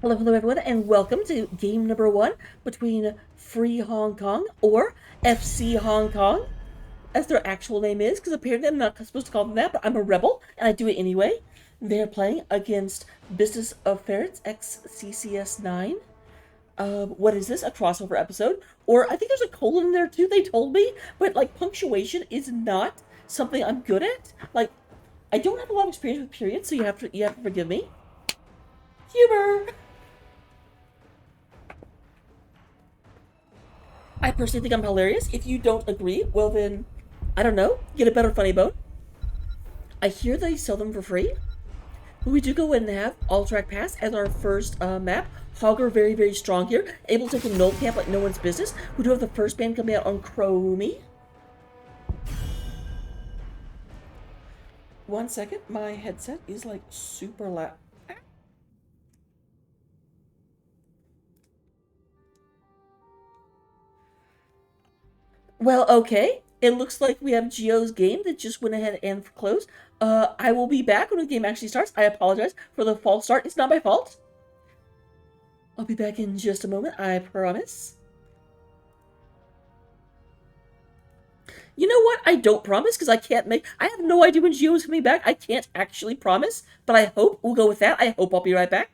Hello, hello, everyone, and welcome to game number one between Free Hong Kong or FC Hong Kong, as their actual name is, because apparently I'm not supposed to call them that, but I'm a rebel, and I do it anyway. They're playing against Business of Ferrets x CCS9. What is this? A crossover episode? Or I think there's a colon in there too, they told me, but like punctuation is not something I'm good at. Like, I don't have a lot of experience with periods, so you have to forgive me. Humor! I personally think I'm hilarious. If you don't agree, well then, I don't know, get a better funny bone. I hear they sell them for free. But we do go in and have All Track Pass as our first map. Hogger very, very strong here. Able to take the null camp like no one's business. We do have the first band coming out on Chromie. 1 second, my headset is like super loud. Well, okay. It looks like we have Geo's game that just went ahead and closed. I will be back when the game actually starts. I apologize for the false start. It's not my fault. I'll be back in just a moment, I promise. You know what? I don't promise because I can't make. I have no idea when Geo is coming back. I can't actually promise, but I hope we'll go with that. I hope I'll be right back.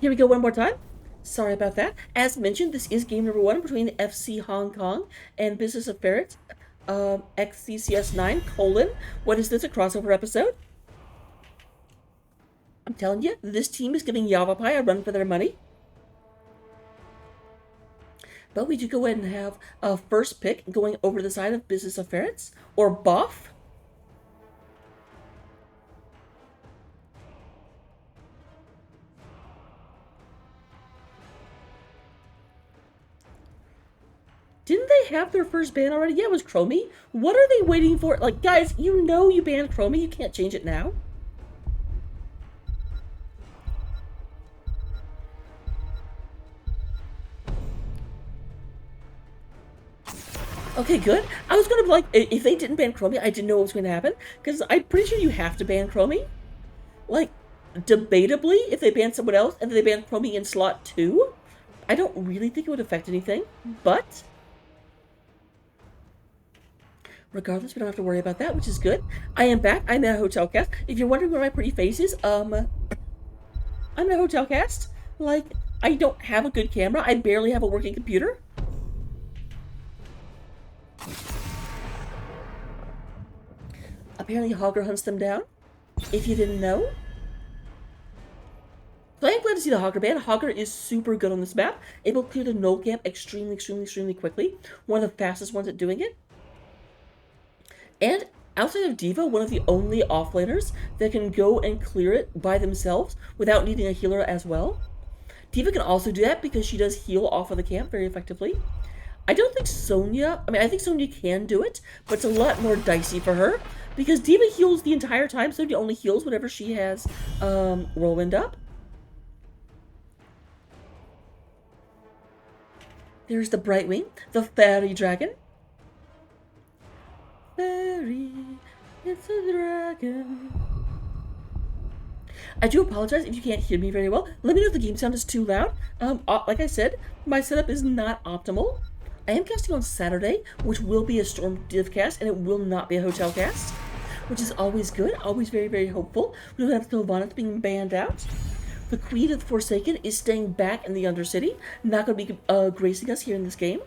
Here we go one more time. Sorry about that. As mentioned, this is game number 1 between FC Hong Kong and Business of Ferrets, X CCS9, colon. What is this, a crossover episode? I'm telling you, this team is giving Yavapai a run for their money. But we do go ahead and have a first pick going over the side of Business of Ferrets, or BOF. Didn't they have their first ban already? Yeah, it was Chromie. What are they waiting for? Like, guys, you know you banned Chromie. You can't change it now. Okay, good. I was gonna be like, if they didn't ban Chromie, I didn't know what was going to happen. Because I'm pretty sure you have to ban Chromie. Like, debatably, if they ban someone else and they ban Chromie in slot 2, I don't really think it would affect anything. But regardless, we don't have to worry about that, which is good. I am back. I'm at a hotel cast. If you're wondering where my pretty face is, I'm at a hotel cast. Like, I don't have a good camera. I barely have a working computer. Apparently Hogger hunts them down, if you didn't know. So I am glad to see the Hogger ban. Hogger is super good on this map, able to clear the null camp extremely quickly. One of the fastest ones at doing it. And outside of D.Va, one of the only offlaners that can go and clear it by themselves without needing a healer as well. D.Va can also do that because she does heal off of the camp very effectively. I don't think Sonya, I think Sonya can do it, but it's a lot more dicey for her because D.Va heals the entire time. Sonya only heals whenever she has Whirlwind up. There's the Brightwing, the fairy dragon. Fairy, it's a dragon. I do apologize if you can't hear me very well. Let me know if the game sound is too loud. Like I said, my setup is not optimal. I am casting on Saturday, which will be a Storm Div cast, and it will not be a hotel cast, which is always good, always very hopeful. We don't have Sylvanas being banned out. The Queen of the Forsaken is staying back in the Undercity, not going to be gracing us here in this game.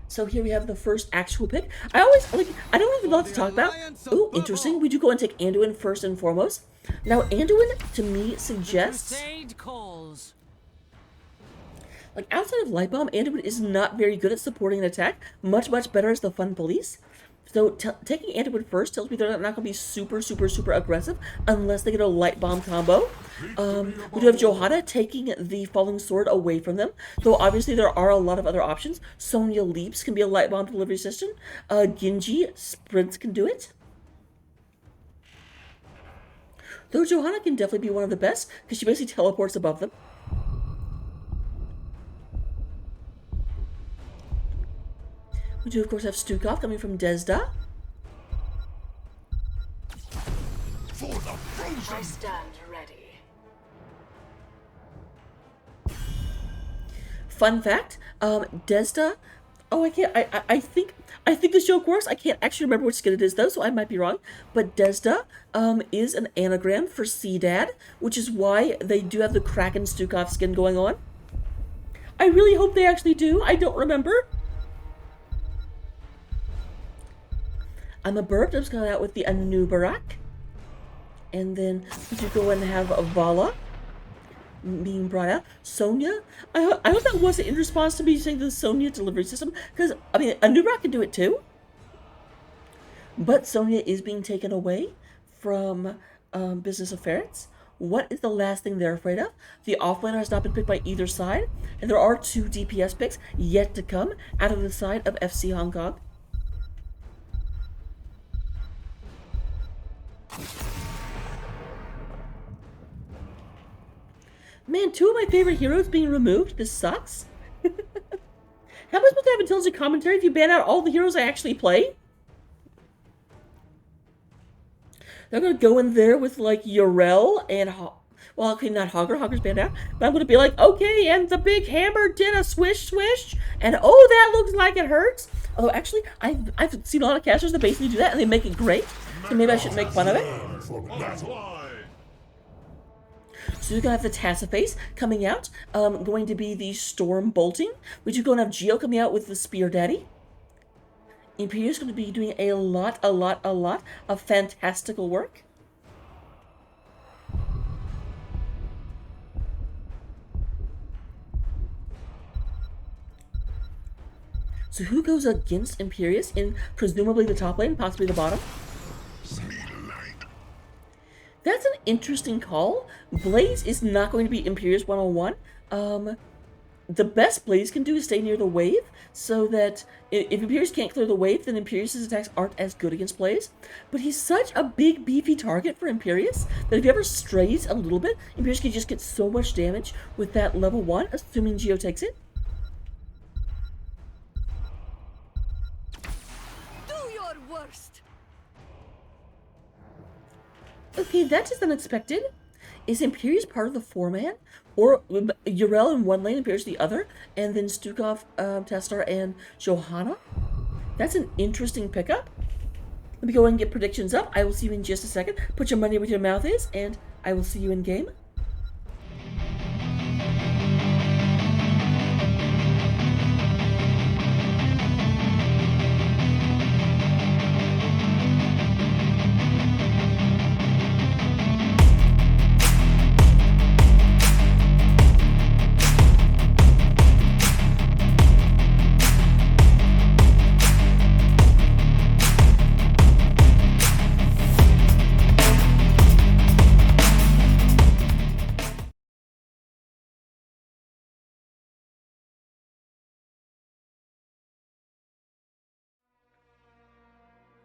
So here we have the first actual pick. I don't have a lot to talk about. Ooh, interesting. We do go and take Anduin first and foremost. Now, Anduin, to me, suggests... Like, outside of Light Bomb, Anduin is not very good at supporting an attack. Much better as the Fun Police. So taking Anduin first tells me they're not going to be super aggressive unless they get a Light Bomb combo. We do have Johanna taking the Falling Sword away from them, though obviously there are a lot of other options. Sonya Leaps can be a Light Bomb delivery system. Genji Sprints can do it. Though Johanna can definitely be one of the best, because she basically teleports above them. We do, of course, have Stukov coming from Desda. For the frozen. I stand ready. Fun fact, Desda. Oh, I can't. I think this joke works. I can't actually remember which skin it is though, so I might be wrong. But Desda is an anagram for Sea Dad, which is why they do have the Kraken Stukov skin going on. I really hope they actually do. I don't remember. I'm a burp. I'm just going out with the Anubarak. And then we do go and have Vala being brought out. Sonya. I hope that wasn't in response to me saying the Sonya delivery system. Because, I mean, Anubarak can do it too. But Sonya is being taken away from Business of Ferrets. What is the last thing they're afraid of? The offlaner has not been picked by either side. And there are 2 DPS picks yet to come out of the side of FC Hong Kong. Man, 2 of my favorite heroes being removed? This sucks. How am I supposed to have intelligent commentary if you ban out all the heroes I actually play? They're gonna go in there with, like, Yorel and... Well, okay, not Hogger. Hogger's banned out. But I'm going to be like, okay, and the big hammer did a swish, swish. And oh, that looks like it hurts. Although, actually, I've seen a lot of casters that basically do that, and they make it great. So maybe I shouldn't make fun of it. So you're going to have the Tassiface coming out. Going to be the Storm Bolting. We do going to have Geo coming out with the Spear Daddy. Imperius going to be doing a lot of fantastical work. So who goes against Imperius in presumably the top lane, possibly the bottom? That's an interesting call. Blaze is not going to be Imperius 101. The best Blaze can do is stay near the wave, so that if Imperius can't clear the wave, then Imperius' attacks aren't as good against Blaze. But he's such a big, beefy target for Imperius that if he ever strays a little bit, Imperius can just get so much damage with that level 1, assuming Geo takes it. Okay, that is unexpected. Is Imperius part of the 4-man? Or Yrel in one lane, Imperius the other, and then Stukov, Testar, and Johanna? That's an interesting pickup. Let me go and get predictions up. I will see you in just a second. Put your money where your mouth is, and I will see you in game.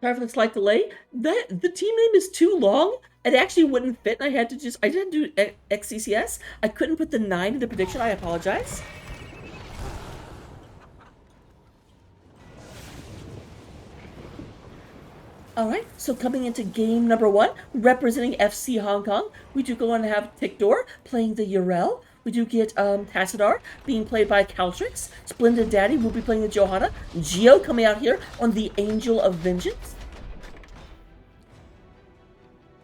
Sorry for the slight delay. The team name is too long. It actually wouldn't fit, and I didn't do XCCS. I couldn't put the 9 in the prediction. I apologize. Alright, so coming into game number 1, representing FC Hong Kong, we do go on to have Tikdor playing the Yrel. We do get Tassadar being played by Caltrix. Splendid Daddy will be playing the Johanna. Geo coming out here on the Angel of Vengeance.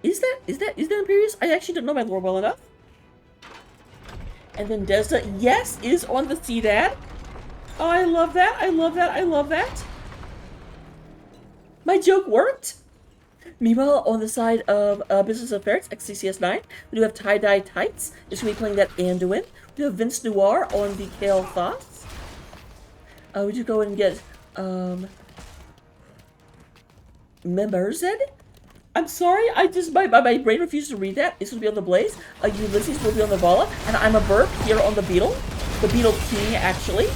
Is that Imperius? I actually don't know my lore well enough. And then Desda, yes, is on the C-Dad. Oh, I love that. I love that. I love that. My joke worked. Meanwhile, on the side of Business of Ferrets, CCS9, we do have Tie-Dye Tights. Just going to be playing that Anduin. We have Vince Noir on the Kale Thoughts. We do go and get Memerzed. I'm sorry, my brain refuses to read that. It's going to be on the Blaze. Ulysses will be on the Vala, and I'm a burp here on the Beetle. The Beetle King, actually.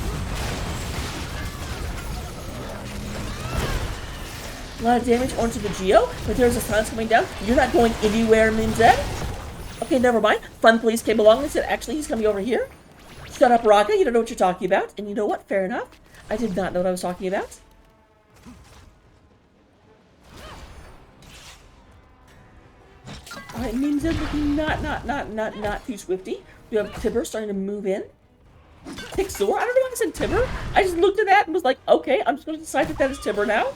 A lot of damage onto the Geo, but there's a silence coming down. You're not going anywhere, Minzed. Okay, never mind. Fun Police came along and said, actually, he's coming over here. Shut up, Raka. You don't know what you're talking about. And you know what? Fair enough. I did not know what I was talking about. Alright, Minzed looking not too swifty. We have Tibber starting to move in. Tixor? I don't know why I said Tibber. I just looked at that and was like, okay, I'm just going to decide that is Tibber now.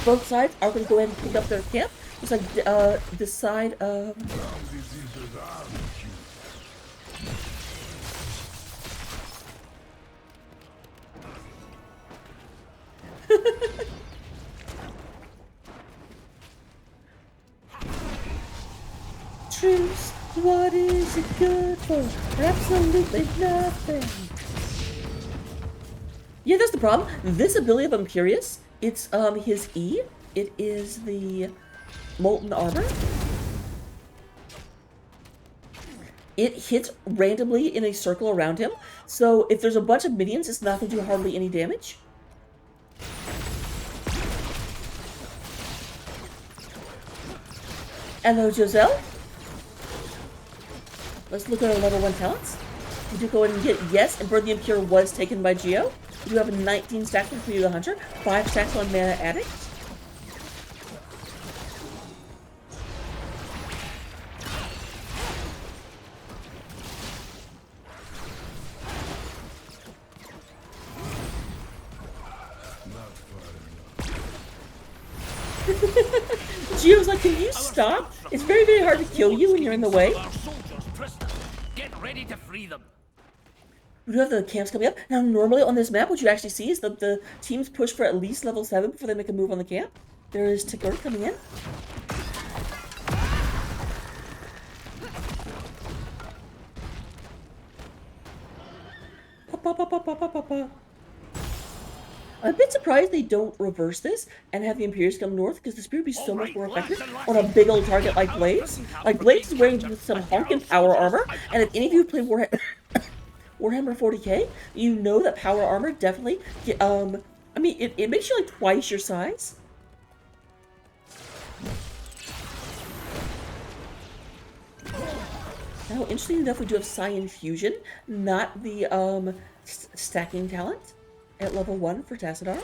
Both sides are going to go ahead and pick up their camp. It's like the side of... Truce, what is it good for? Absolutely nothing. Yeah, that's the problem. This ability of Imperius, it's his E. It is the Molten Armor. It hits randomly in a circle around him. So if there's a bunch of minions, it's not going to do hardly any damage. Hello, Giselle. Let's look at our level 1 talents. We do go ahead and get yes, and Bird the Impure was taken by Geo. We do have 19 stacks on Creative the Hunter, 5 stacks on Mana Addict. Geo's like, can you stop? It's very, very hard to kill you when you're in the way. Get ready to free them. We do have the camps coming up. Now, normally on this map, what you actually see is the teams push for at least level 7 before they make a move on the camp. There is Tickler coming in. I'm a bit surprised they don't reverse this and have the Imperials come north, because the spear would be so much more effective on a big old target like Blaze. Like, Blaze is wearing some honkin' power armor, and if any of you play Warhammer 40k, you know that power armor definitely, I mean, it makes you like twice your size. Now, interesting enough, we do have Cyan Fusion, not the stacking talent at level 1 for Tassadar.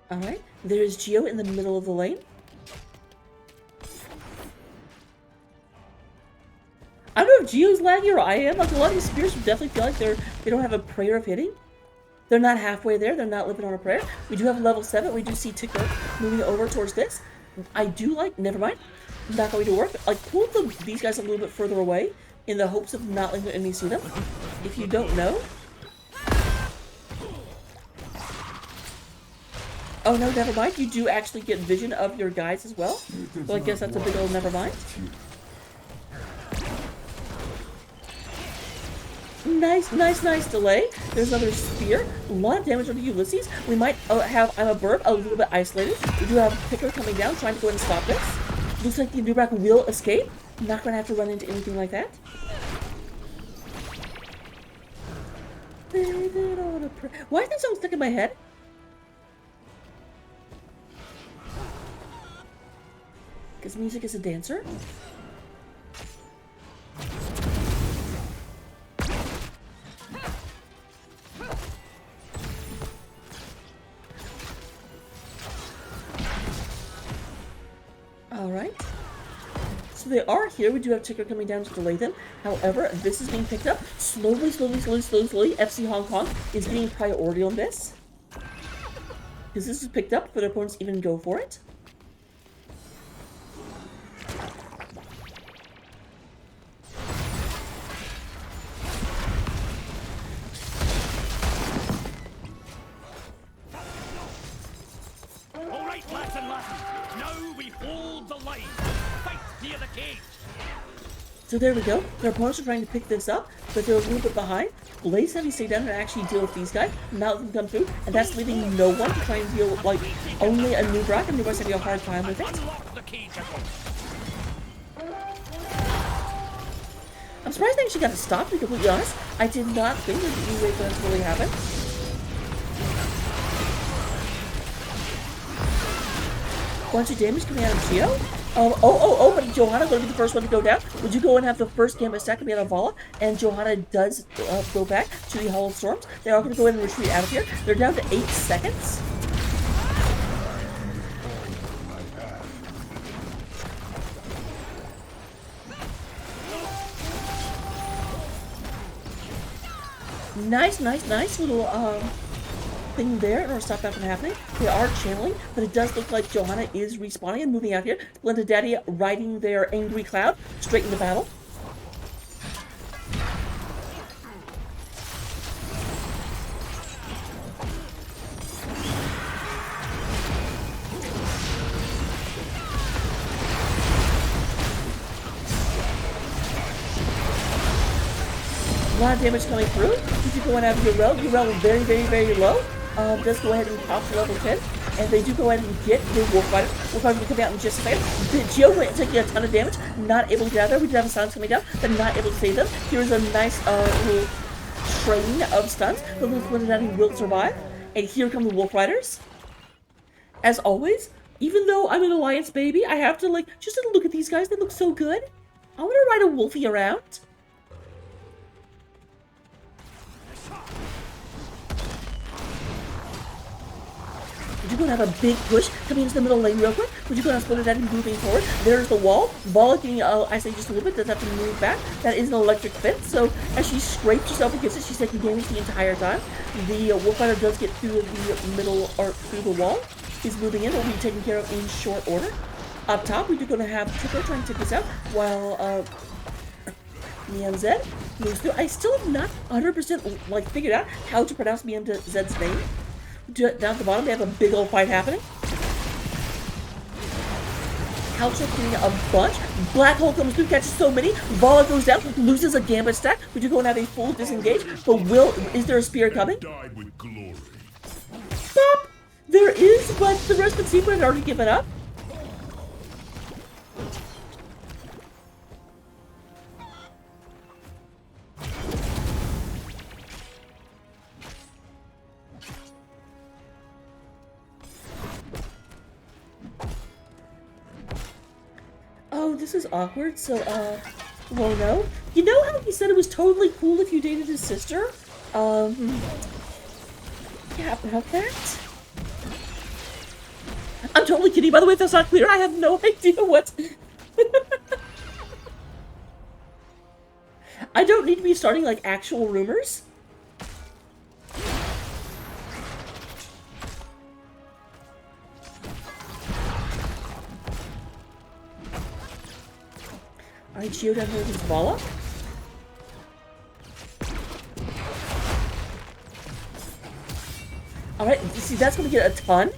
Alright, there's Geo in the middle of the lane. I don't know if Geo's laggy or I am. Like, a lot of these spears definitely feel like they don't have a prayer of hitting. They're not halfway there. They're not living on a prayer. We do have level 7. We do see Tickler moving over towards this. I do like, never mind. Not going to work. Like, pull these guys a little bit further away in the hopes of not letting the enemy see them. If you don't know. Oh no, never mind. You do actually get vision of your guys as well. So I guess that's a big old never mind. Nice delay. There's another spear. A lot of damage onto Ulysses. We might have I'm a Burb a little bit isolated. We do have Picker coming down, trying to go ahead and stop this. Looks like the Nubrak will escape. I'm not going to have to run into anything like that. Why is that song stuck in my head? Because music is a dancer. Alright. So they are here. We do have Ticker coming down to delay them. However, this is being picked up. Slowly. FC Hong Kong is getting priority on this. Because this is picked up before their opponents even go for it. So there we go. Their opponents are trying to pick this up, but they're a little bit behind. Blaze having to stay down and actually deal with these guys, not let them come through, and that's leaving no one to try and deal with, like, only a Nubrak, and Nubrak's having a hard time with it. I'm surprised they actually got to stop, to be completely honest. I did not think that the E-Wave was really happen. Bunch of damage coming out of Geo. But Johanna going to be the first one to go down. Would you go and have the first gambit stack coming out of Vala? And Johanna does go back to the Hall of Storms. They are going to go ahead and retreat out of here. They're down to 8 seconds. Nice little thing there in order to stop that from happening. They are channeling, but it does look like Johanna is respawning and moving out here. Glenda Daddy riding their angry cloud straight into battle. A lot of damage coming through. Did you go and have Urel? Urel very low. does go ahead and pop to level 10, and they do go ahead and get the Wolf Rider. Wolf Rider will come out in just a second. Geo went taking a ton of damage, not able to get out there. We did have a silence coming down, but not able to save them. Here's a nice little train of stunts. The little pointed out he will survive, and here come the Wolf Riders. As always, even though I'm an Alliance baby, I have to just look at these guys. They look so good. I want to ride a Wolfie around. We're going to have a big push coming into the middle lane real quick. We're going to split it out and moving forward. There's the wall. Vola getting, I say just a little bit, does have to move back. That is an electric fence, so as she scrapes herself against it, she's taking damage the entire time. The Wolf Rider does get through the middle, or through the wall. He's moving in, will be taken care of in short order. Up top, we're going to have Tickler trying to take this out, while MianZ moves through. I still have not 100% figured out how to pronounce MianZ's name. Down at the bottom, they have a big old fight happening. Housework getting a bunch. Black Hole comes through, catches so many. Vola goes down, loses a Gambit stack. We do go and have a full disengage. But is there a spear coming? Stop! There is, but the rest of the team had already given up. Oh, this is awkward, so, well, no. You know how he said it was totally cool if you dated his sister? Yeah, about that? I'm totally kidding, by the way, if that's not clear, I have no idea what... I don't need to be starting, actual rumors. Alright, Geo down here with his Vola. Alright, see, that's going to get a ton.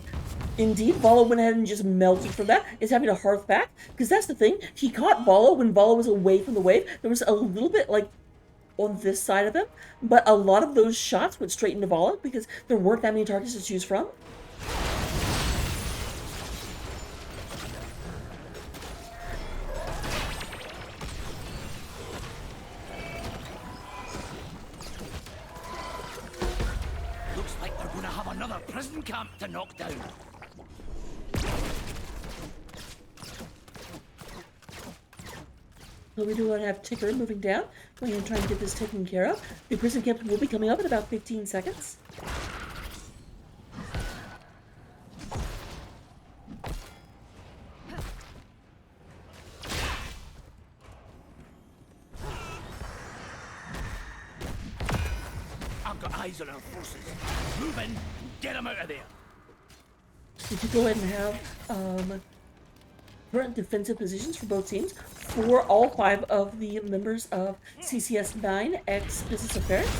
Indeed, Vola went ahead and just melted from that. Is having a hearth back. Because that's the thing. He caught Vola when Vola was away from the wave. There was a little bit, on this side of him. But a lot of those shots went straight into Vola because there weren't that many targets to choose from. Another prison camp to knock down. So we do want to have Ticker moving down. Going to try and get this taken care of. The prison camp will be coming up in about 15 seconds. I've got eyes on our forces. Move in, get them out of there. We do go ahead and have current defensive positions for both teams for all 5 of the members of CCS9 X Business of Ferrets.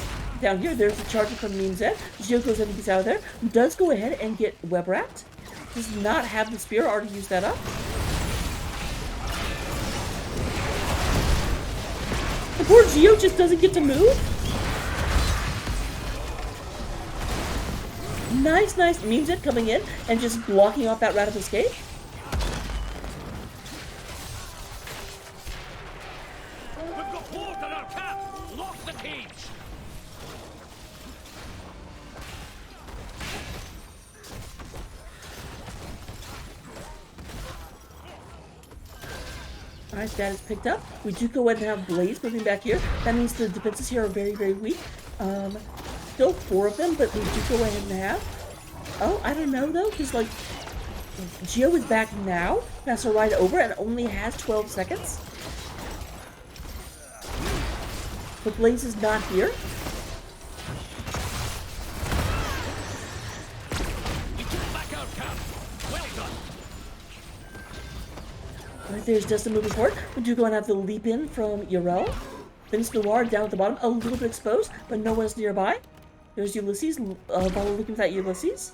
Down here, there's the charger from MianZ. Geo goes ahead and gets out of there. Does go ahead and get web wrapped. Does not have the spear, already used that up. The poor Geo just doesn't get to move. Nice MianZ coming in and just blocking off that route of escape. We've got board in our camp. Lock the cage. Alright, that is picked up. We do go ahead and have Blaze moving back here. That means the defenses here are very, very weak. Still 4 of them, but we do go ahead and have... Oh, I don't know, though, because, Geo is back now. Has to ride over and only has 12 seconds. But Blaze is not here. We took back our camp. Well done. Right there's Destin moving forward. We do go and have the leap in from Yarel. Vince Noir down at the bottom, a little bit exposed, but no one's nearby. There's Ulysses, Vola looking for that Ulysses.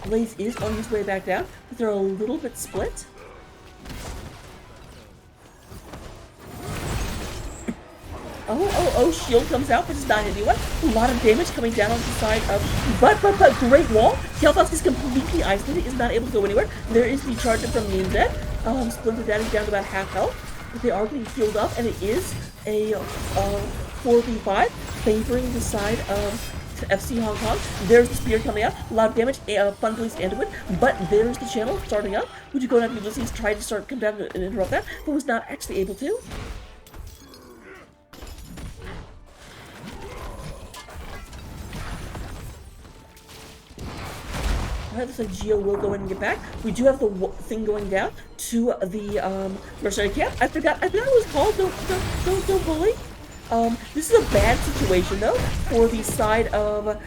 Blaze is on his way back down, but they're a little bit split. Shield comes out, but does not hit anyone. A lot of damage coming down on the side of, but, great wall. Kael'thas is completely isolated, is not able to go anywhere. There is the charge from Meanzed. Splinter Daddy's down to about half health, but they are getting healed up, and it is a 4v5, favoring the side of FC Hong Kong. There's the spear coming out, a lot of damage, fun place to win, but there's the channel starting up. Would you go down to Ulysses, tried to come down and interrupt that, but was not actually able to. Alright, looks like Geo will go in and get back. We do have the thing going down to the mercenary camp. I forgot what it was called. Don't bully. This is a bad situation though for the side of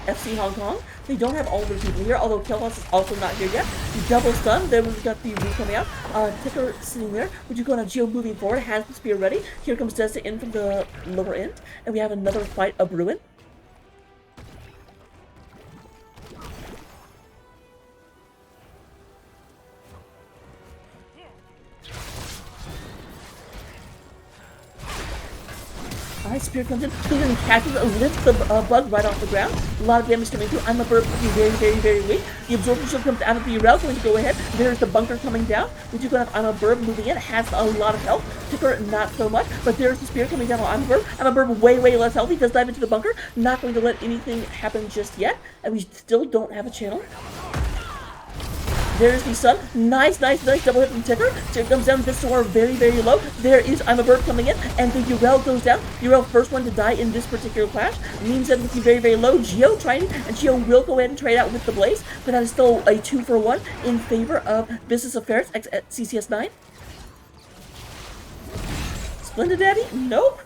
FC Hong Kong. They don't have all their people here, although Kael'thas is also not here yet. Double stun. Then we've got the Wu coming out. Ticker sitting there. Would you go on Geo moving forward? Has the spear ready. Here comes Desta in from the lower end, and we have another fight of Ruin. Alright, Spear comes in, and catches, lifts the bug right off the ground. A lot of damage coming through. I'm a bird looking very weak. The absorption shield comes out of the rail, going to go ahead. There's the bunker coming down. We do have I'm a bird moving in, has a lot of health. Ticker, not so much, but there's the spear coming down on I'm a bird. I'm a bird way less healthy. Does dive into the bunker. Not going to let anything happen just yet, and we still don't have a channel. There's the sun. Nice double hit from Ticker. Ticker comes down, Vistor very low. There is I'm a bird coming in, and the Yrel goes down. Yrel first one to die in this particular clash. Means that looking very low. Geo trying, and Geo will go ahead and trade out with the Blaze, but that is still a 2-for-1 in favor of Business of Ferrets at CCS9. Splendid Daddy? Nope.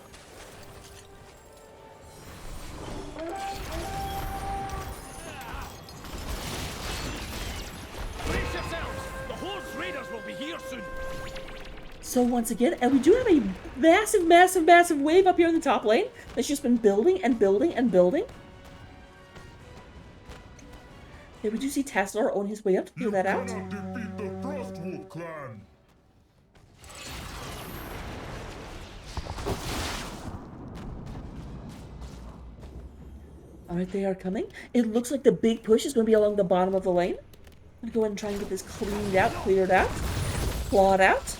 So once again, and we do have a massive wave up here in the top lane that's just been building and building. Yeah, we do see Tassadar on his way up to clear that out. Defeat the Frostwolf clan. Alright, they are coming. It looks like the big push is going to be along the bottom of the lane. I'm going to go ahead and try and get this cleared out, clawed out.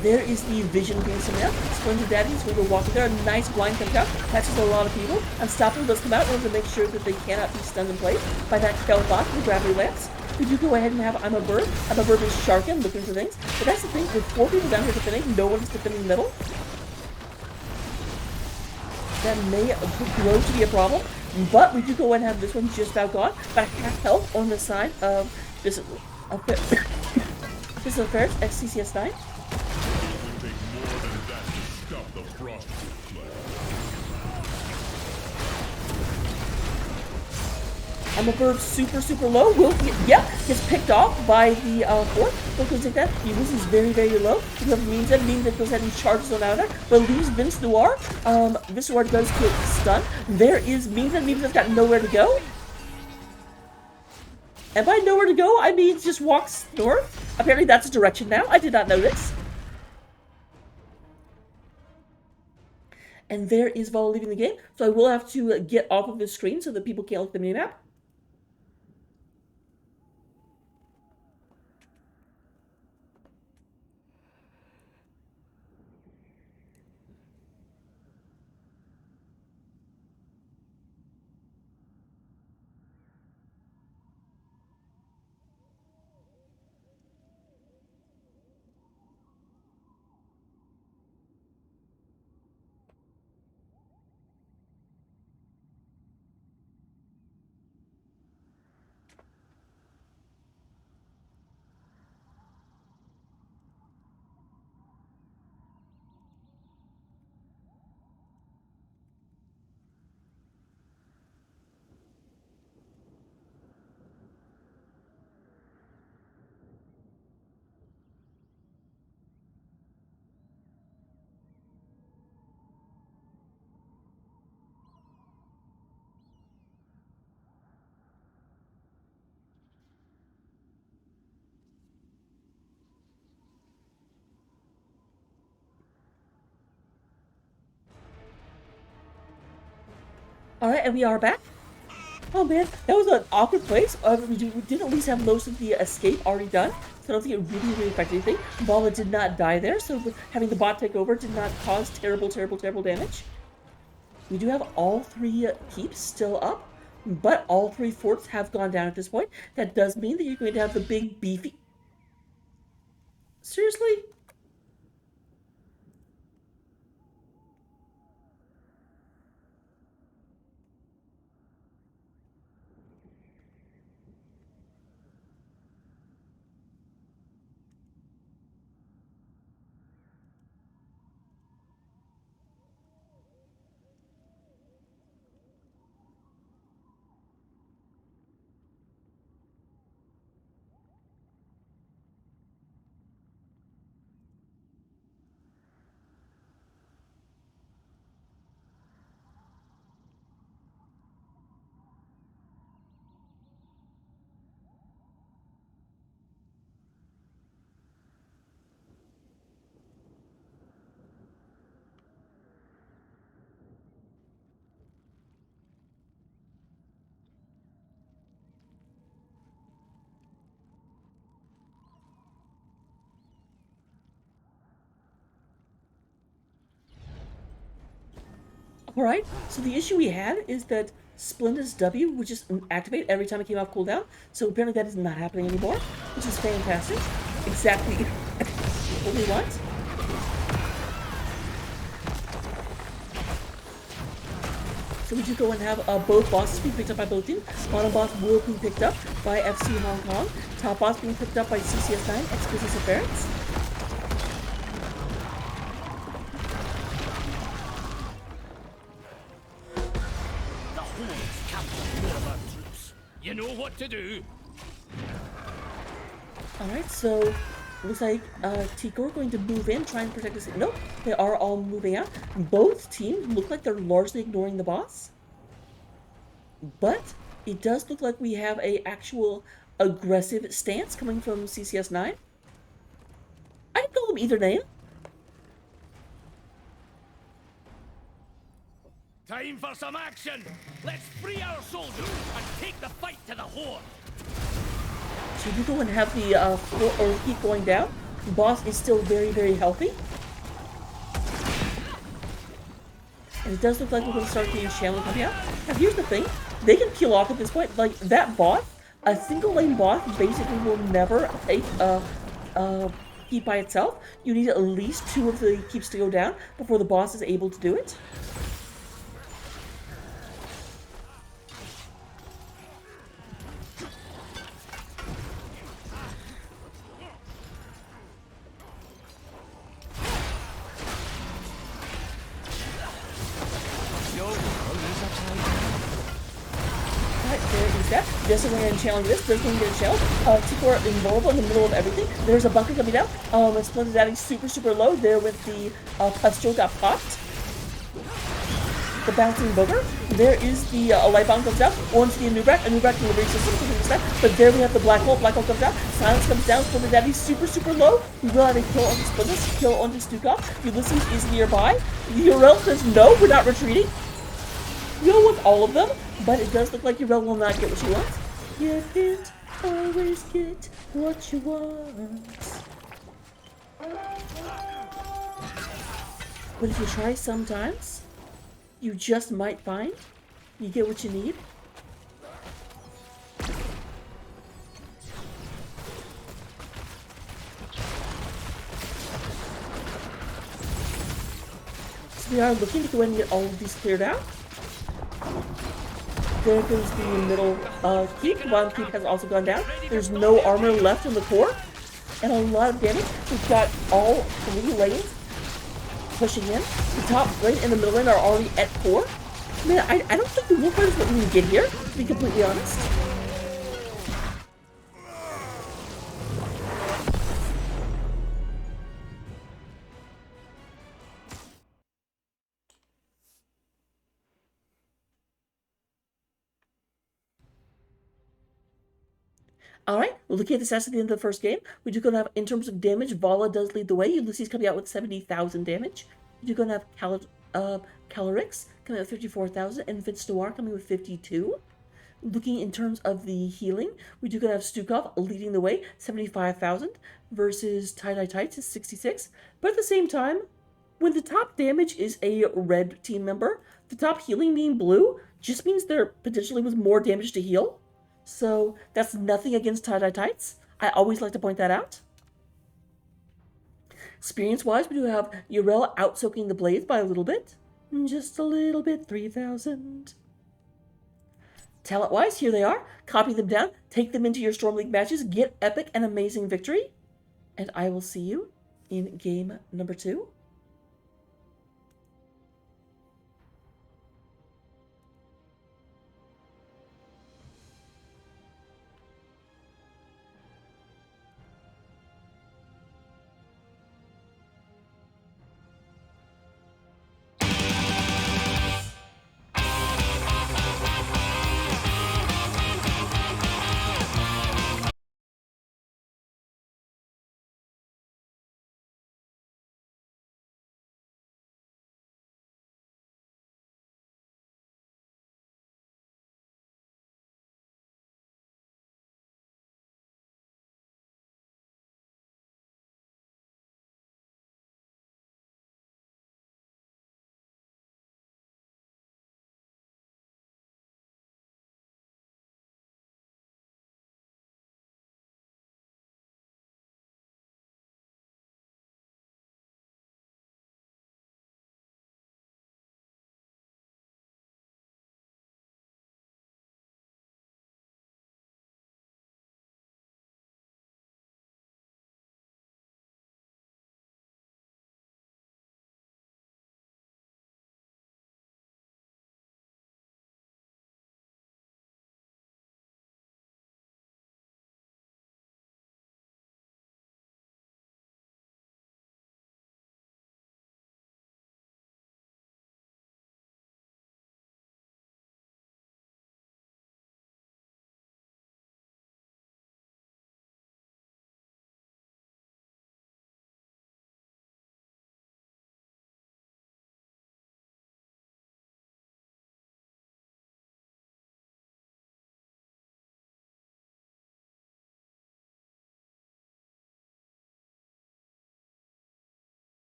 There is the vision being sent out. Splendid Daddy is going to walk there. A nice blind comes out. Catches a lot of people. Unstoppable does come out in order to make sure that they cannot be stunned in place by that Kael'thas with the gravity lance. We do go ahead and have I'm a bird. I'm a bird is sharking, looking for things. But that's the thing, with 4 people down here defending, no one's defending the middle. That may grow to be a problem. But we do go ahead and have this one just about gone. About half health on the side of this is Ferrets at CCS9. I'm a bird super low. Will gets picked off by the fourth. Look, take that. He loses very low. You have means that goes ahead and charges on out of there, but leaves Vince Noir. Vince Noir does get stunned. There is means that's got nowhere to go. And by nowhere to go, I mean just walks north. Apparently that's a direction now. I did not know this. And there is Vol leaving the game, so I will have to get off of the screen so that people can't look at the minimap. Alright, and we are back. Oh man, that was an awkward place. We did at least have most of the escape already done, so I don't think it really affected anything. Bala did not die there, so having the bot take over did not cause terrible damage. We do have all three keeps still up, but all three forts have gone down at this point. That does mean that you're going to have the big beefy... Seriously? Alright, so the issue we had is that Splendid's W would just activate every time it came off cooldown, so apparently that is not happening anymore, which is fantastic. Exactly what we want. So we do go and have both bosses being picked up by both teams. Bottom boss will be picked up by FC Hong Kong. Top boss being picked up by CCS9, ex-business of Ferrets. You know what to do. Alright, so looks like Tico are going to move in, try and protect us. Nope, they are all moving out. Both teams look like they're largely ignoring the boss. But it does look like we have a actual aggressive stance coming from CCS9. I can call them either name. Time for some action! Let's free our soldiers and take the fight to the horde! So you go and have the fort or keep going down. The boss is still very healthy. And it does look like we're going to start getting challenge coming out. Now here's the thing. They can peel off at this point. Like, that bot, a single lane bot basically will never take a keep by itself. You need at least 2 of the keeps to go down before the boss is able to do it. Just to go ahead and challenge this. They're going to get a challenge. Tico are invulnerable in the middle of everything. There's a bunker coming down. Splendid Daddy's super low. There with the pustule got popped. The bouncing booger. There is the light bomb comes down. Onto the Anubrak. Anubrak delivery system. But there we have the black hole. Black hole comes down. Silence comes down. Splendid Daddy's super low. We will have a kill on the Splendid. Kill on the Stukov. Ulysses is nearby. Urel says no, we're not retreating. You'll want all of them, but it does look like Urel will not get what she wants. You can't always get what you want. But if you try sometimes, you just might find you get what you need. So we are looking to go ahead and get all of these cleared out. There goes the middle keep. The bottom keep has also gone down. There's no armor left in the core. And a lot of damage. We've got all 3 lanes pushing in. The top lane and the middle lane are already at core. Man, I don't think the Wolf is what we can get here, to be completely honest. Alright, we're looking at the stats at the end of the first game. We do going to have, in terms of damage, Vala does lead the way. Ulysses coming out with 70,000 damage. We do going to have Calyrex coming with 54,000, and Vince Noir coming with 52. Looking in terms of the healing, we do have Stukov leading the way, 75,000, versus Tie-Dye Tights is 66. But at the same time, when the top damage is a red team member, the top healing being blue just means there potentially was more damage to heal. So that's nothing against Tie-Dye Tights. I always like to point that out. Experience-wise, we do have Urel out-soaking the blades by a little bit. Just a little bit, 3,000. Talent-wise, here they are. Copy them down, take them into your Storm League matches, get epic and amazing victory. And I will see you in game number 2.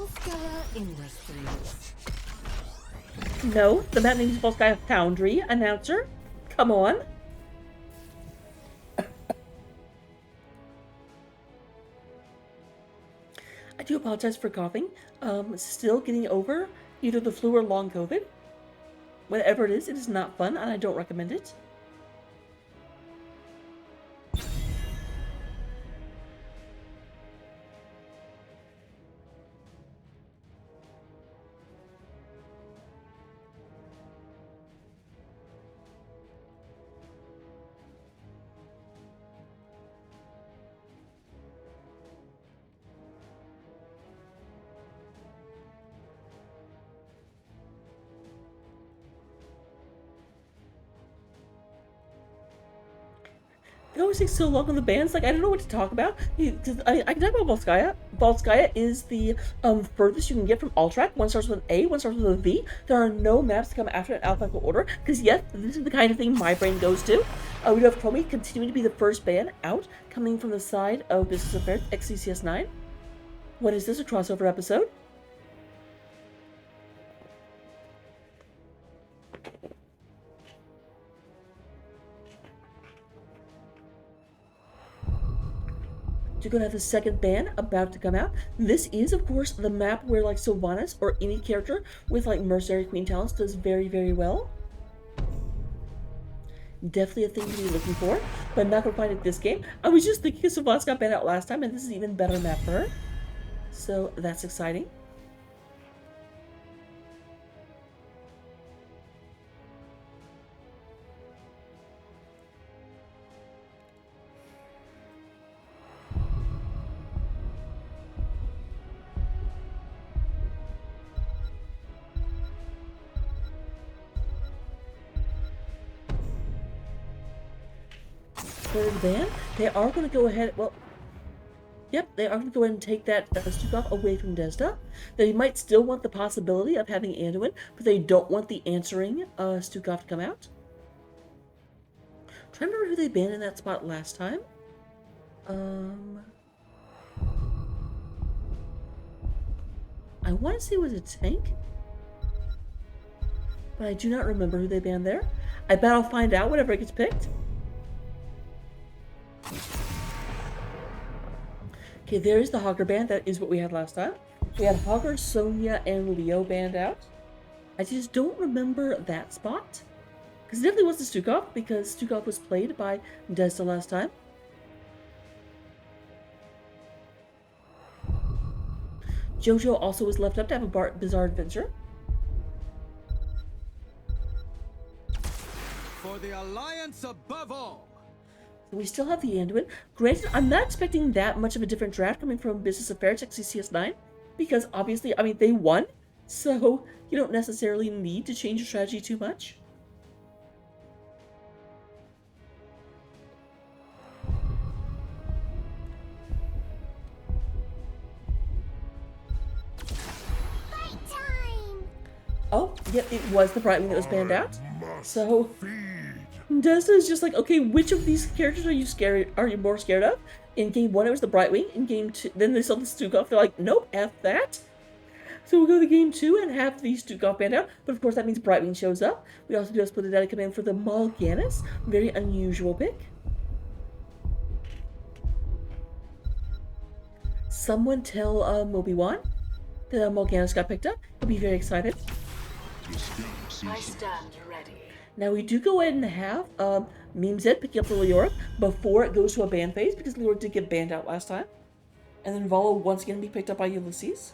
Volskaya Industries. No, the map name is Volskaya Foundry. Announcer, come on. I do apologize for coughing. Still getting over either the flu or long COVID. Whatever it is not fun, and I don't recommend it. It always takes so long on the bands. Like, I don't know what to talk about. I can talk about Volskaya. Volskaya is the furthest you can get from Altrak. One starts with an A, one starts with a V. There are no maps that come after an alphabetical order, because yes, this is the kind of thing my brain goes to. We do have Chromie continuing to be the first band out, coming from the side of Business Affairs CCS9. What is this, a crossover episode? You're gonna have the second band about to come out. This is, of course, the map where, like, Sylvanas or any character with, like, Mercenary Queen talents does very, very well. Definitely a thing to be looking for, but I'm not gonna find it this game. I was just thinking Sylvanas got banned out last time, and this is an even better map for her. So that's exciting. Third band, they are going to go ahead, well, yep, they are going to go ahead and take that Stukov away from Desda. They might still want the possibility of having Anduin, but they don't want the answering Stukov to come out. I'm trying to remember who they banned in that spot last time. I want to say it was a tank, but I do not remember who they banned there. I bet I'll find out whenever it gets picked. Okay, there's the Hogger band. That is what we had last time. We had Hogger, Sonia, and Leo band out. I just don't remember that spot. Because it definitely was the Stukov, because Stukov was played by Desda last time. Jojo also was left up to have a bizarre adventure. For the Alliance above all! We still have the Anduin. Granted, I'm not expecting that much of a different draft coming from Business Affairs like CCS9, because obviously, I mean, they won, so you don't necessarily need to change your strategy too much. Fight time! Oh, yep, it was the Brightwing that was banned out. So Desda is just like, okay, which of these characters are you more scared of? In game 1, it was the Brightwing. In game 2, then they saw the Stukov. They're like, nope, F that. So we'll go to game 2 and have the Stukov banned out. But of course, that means Brightwing shows up. We also do have split data command for the Mal'Ganis. Very unusual pick. Someone tell Moby-Wan that Mal'Ganis got picked up. He'll be very excited. I stand ready. Now we do go ahead and have Meme Zed picking up the Leoric before it goes to a ban phase, because Leoric did get banned out last time. And then Volo once again be picked up by Ulysses.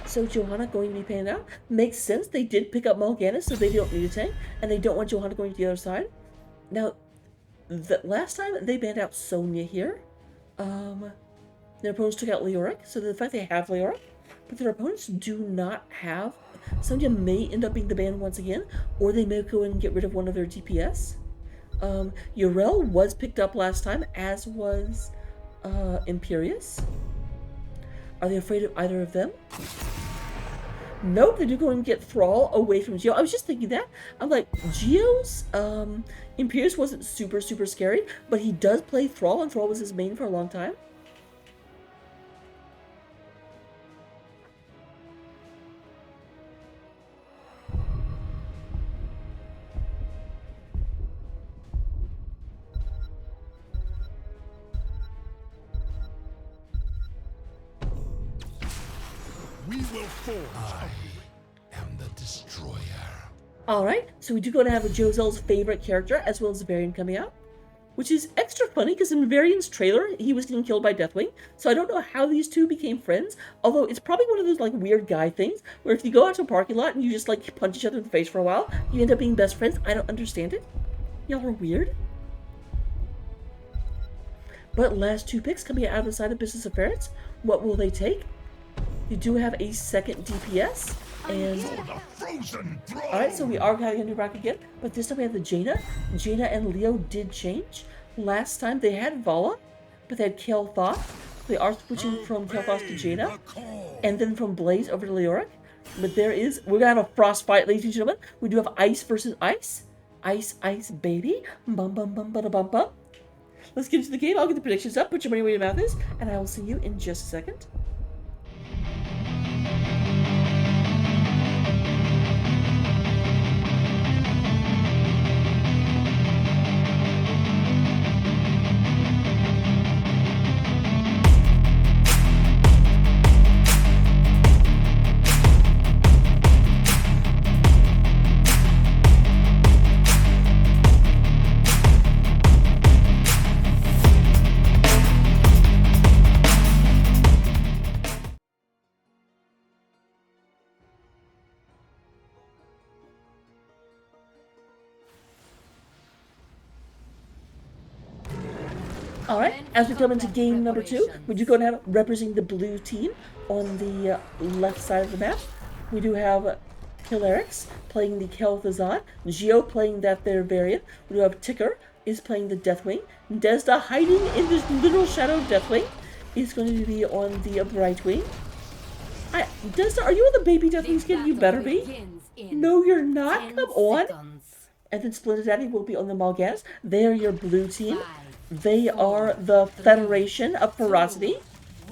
So Johanna going to be panned out. Makes sense. They did pick up Mal'Ganis, so they don't need a tank, and they don't want Johanna going to the other side. Now, the last time they banned out Sonia here, their opponents took out Leoric, so the fact they have Leoric, but their opponents do not have. Sonia may end up being the ban once again, or they may go in and get rid of one of their DPS. Yrel was picked up last time, as was Imperius. Are they afraid of either of them? Nope, they do go and get Thrall away from Geo. I was just thinking that. I'm like, Geo's Imperius wasn't super scary, but he does play Thrall, and Thrall was his main for a long time. We will forge. I am the destroyer. Alright, so we do go to have a Jozel's favorite character, as well as a variant coming out. Which is extra funny, because in Varian's trailer, he was getting killed by Deathwing. So I don't know how these two became friends. Although, it's probably one of those, like, weird guy things, where if you go out to a parking lot and you just, like, punch each other in the face for a while, you end up being best friends. I don't understand it. Y'all are weird. But last two picks coming out of the side of Business of Ferrets. What will they take? You do have a second DPS, and alright, so we are having a new rock again, but this time we have the Jaina. Jaina and Leo did change. Last time they had Vala, but they had Kael Thoth. They are switching from Kael Thoth to Jaina, and then from Blaze over to Leoric. But we're gonna have a frost fight, ladies and gentlemen. We do have ice versus ice. Ice, baby. Bum, bum, bum, bum, bum, bum. Let's get into the game. I'll get the predictions up, put your money where your mouth is, and I will see you in just a second. Alright, as we come into game number 2, we do go and have representing the blue team on the left side of the map. We do have Hilarix playing the Kel'Thuzad, Geo playing that their variant. We do have Ticker is playing the Deathwing. Desda hiding in this literal shadow of Deathwing is going to be on the Brightwing. Desda, are you on the baby Deathwing skin? You better be. No, you're not. Come on. And then Splinter Daddy will be on the Mal'Ganis. They are your blue team. They are the Federation of Ferocity.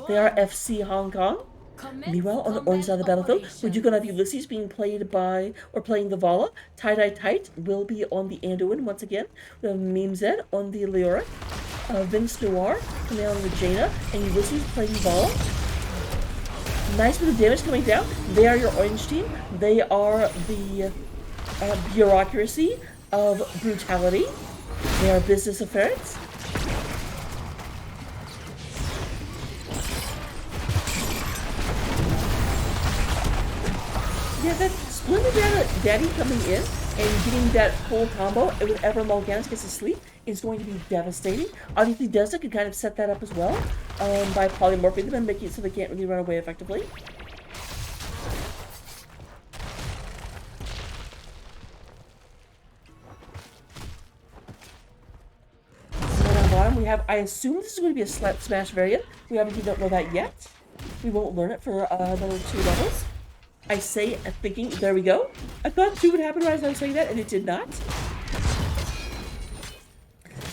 They are FC Hong Kong. Meanwhile, on the orange side of the battlefield, we do going to have Ulysses being played by, or playing the Vala. Tie-Dye Tight will be on the Anduin once again. We have Meme Zed on the Leoric. Vince Noir coming out on the Jaina. And Ulysses playing Vala. Nice bit of damage coming down. They are your orange team. They are the bureaucracy of brutality. They are Business of Ferrets. Yeah, that Splendid Daddy coming in and getting that full combo whenever Mal'Ganis gets to sleep is going to be devastating. Obviously, Desda could kind of set that up as well by polymorphing them and making it so they can't really run away effectively. We have, I assume this is going to be a Smash variant. We obviously don't know that yet. We won't learn it for another 2 levels. I say, thinking, there we go. I thought 2 would happen as I was saying that, and it did not.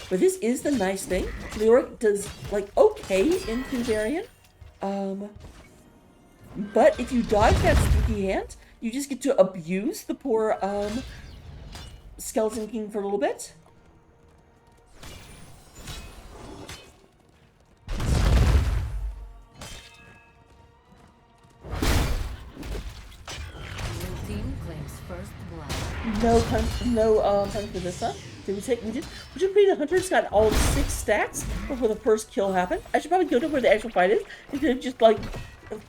But this is the nice thing. Leoric does, like, okay into variant. But if you dodge that sticky hand, you just get to abuse the poor, Skeleton King for a little bit. No punch for this one. We just pretty the Hunter's got all 6 stacks before the first kill happened. I should probably go to where the actual fight is instead of just like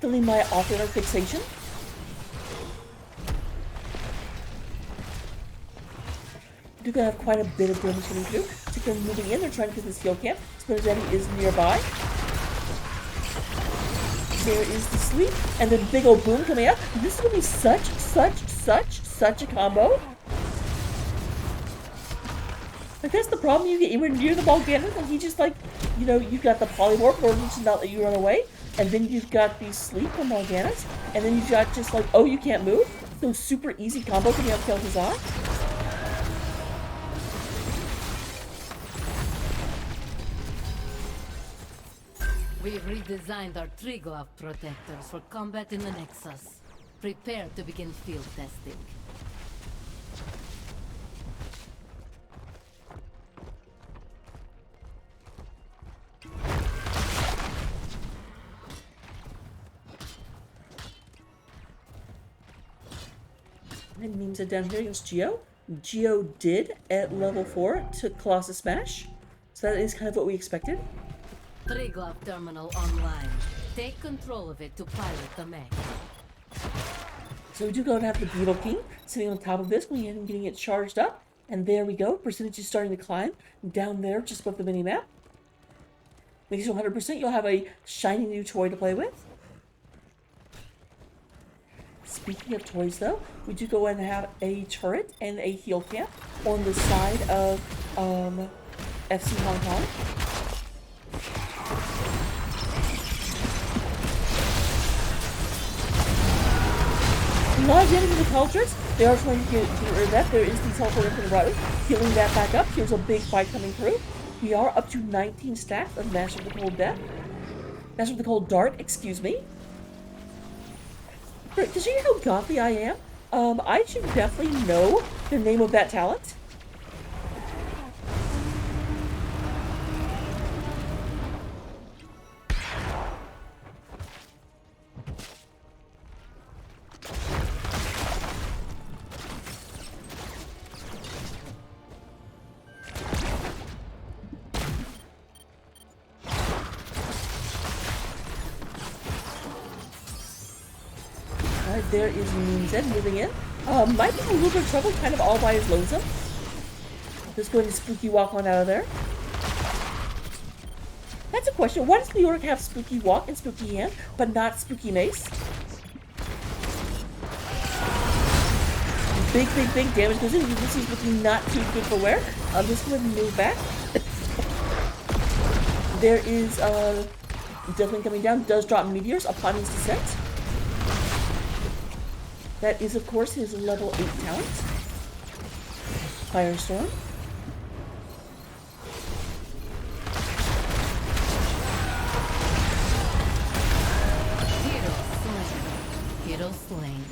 filling my ocular fixation. We're gonna have quite a bit of damage coming through. Ticker moving in, they're trying to get this heal camp. Splinter Daddy is nearby. There is the sleep, and then big old boom coming out. This is gonna be such a combo. Like, that's the problem. You get anywhere near the Mal'Ganis, and he just, like, you know, you've got the polymorph in order to not let you run away, and then you've got the sleep from Mal'Ganis, and then you've got just, like, oh, you can't move? So super easy combo can you have kill his eye? We've redesigned our tree glove protectors for combat in the Nexus. Prepare to begin field testing. And memes are down here against Geo. Geo did, at level 4, took Colossus Smash. So that is kind of what we expected. Tree glove terminal online. Take control of it to pilot the mech. So we do go and have the Beetle King sitting on top of this, going ahead and getting it charged up. And there we go. Percentage is starting to climb down there just above the mini-map. Makes you 100%. You'll have a shiny new toy to play with. Speaking of toys, though, we do go and have a turret and a heal camp on the side of FC Hong Kong. A lot of damage to the cultures. They are trying to get rid of that. There is the teleport into the right, healing that back up. Here's a big fight coming through. We are up to 19 stacks of Master of the Cold Death. Master of the Cold Dart, excuse me. Does you know how gothy I am? I should definitely know the name of that talent. There is Moonzed moving in. Might be a little bit of trouble, kind of all by his lonesome. Just go ahead and spooky walk on out of there. That's a question. Why does New York have spooky walk and spooky hand, but not spooky mace? Big damage goes in. This is looking not too good for wear. I'm just going to move back. There is definitely coming down. Does drop meteors upon his descent. That is, of course, his level 8 talent. Firestorm. Hero slain.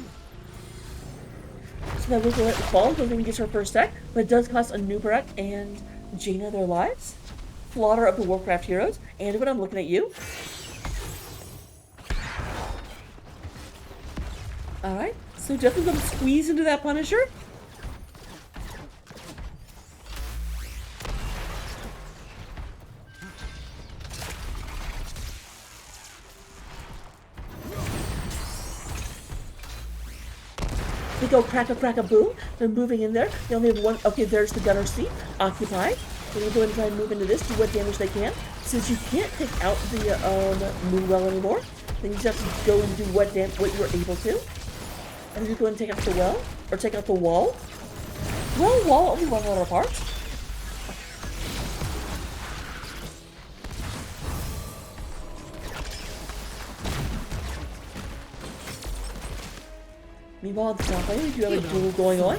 So now we'll go let it fall. Goes and gets her first deck, but it does cost Anubarak and Jaina their lives. Slaughter of the Warcraft heroes. And when I'm looking at you. Alright. So definitely going to squeeze into that Punisher. They go crack-a-boom. They're moving in there. They only have one. Okay, there's the gunner seat occupied. They're going to go ahead and try and move into this, do what damage they can. Since you can't take out the Moonwell anymore, then you just have to go and do what you're able to. And you go and take out the well, or take out the wall. Well, wall only one letter apart. Meanwhile, at the top lane, we do have a duel going on.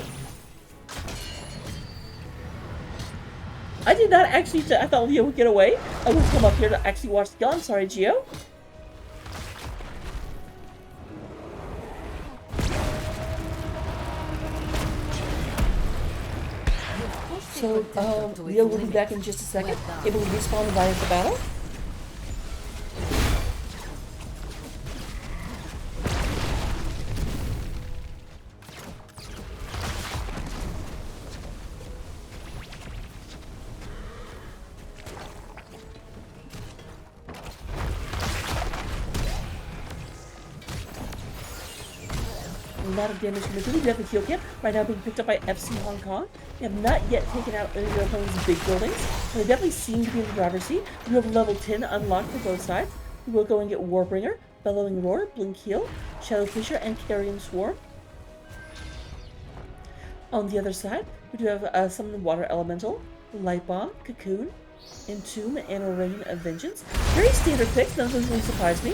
I did not actually. I thought Leo would get away. I would come up here to actually watch the kill. I'm sorry, Geo. So, Leo will be back in just a second, able to respawn and rise the battle. A lot of damage from the team. We do have the heal camp right now being picked up by FC Hong Kong. They have not yet taken out any of their opponent's big buildings, but they definitely seem to be in the driver's seat. We have level 10 unlocked for both sides. We will go and get Warbringer, Bellowing Roar, Blink Heal, Shadow Fisher, and Carrion Swarm. On the other side, we do have Summon Water Elemental, Light Bomb, Cocoon, Entomb, and a Rain of Vengeance. Very standard picks, none of those really surprise me.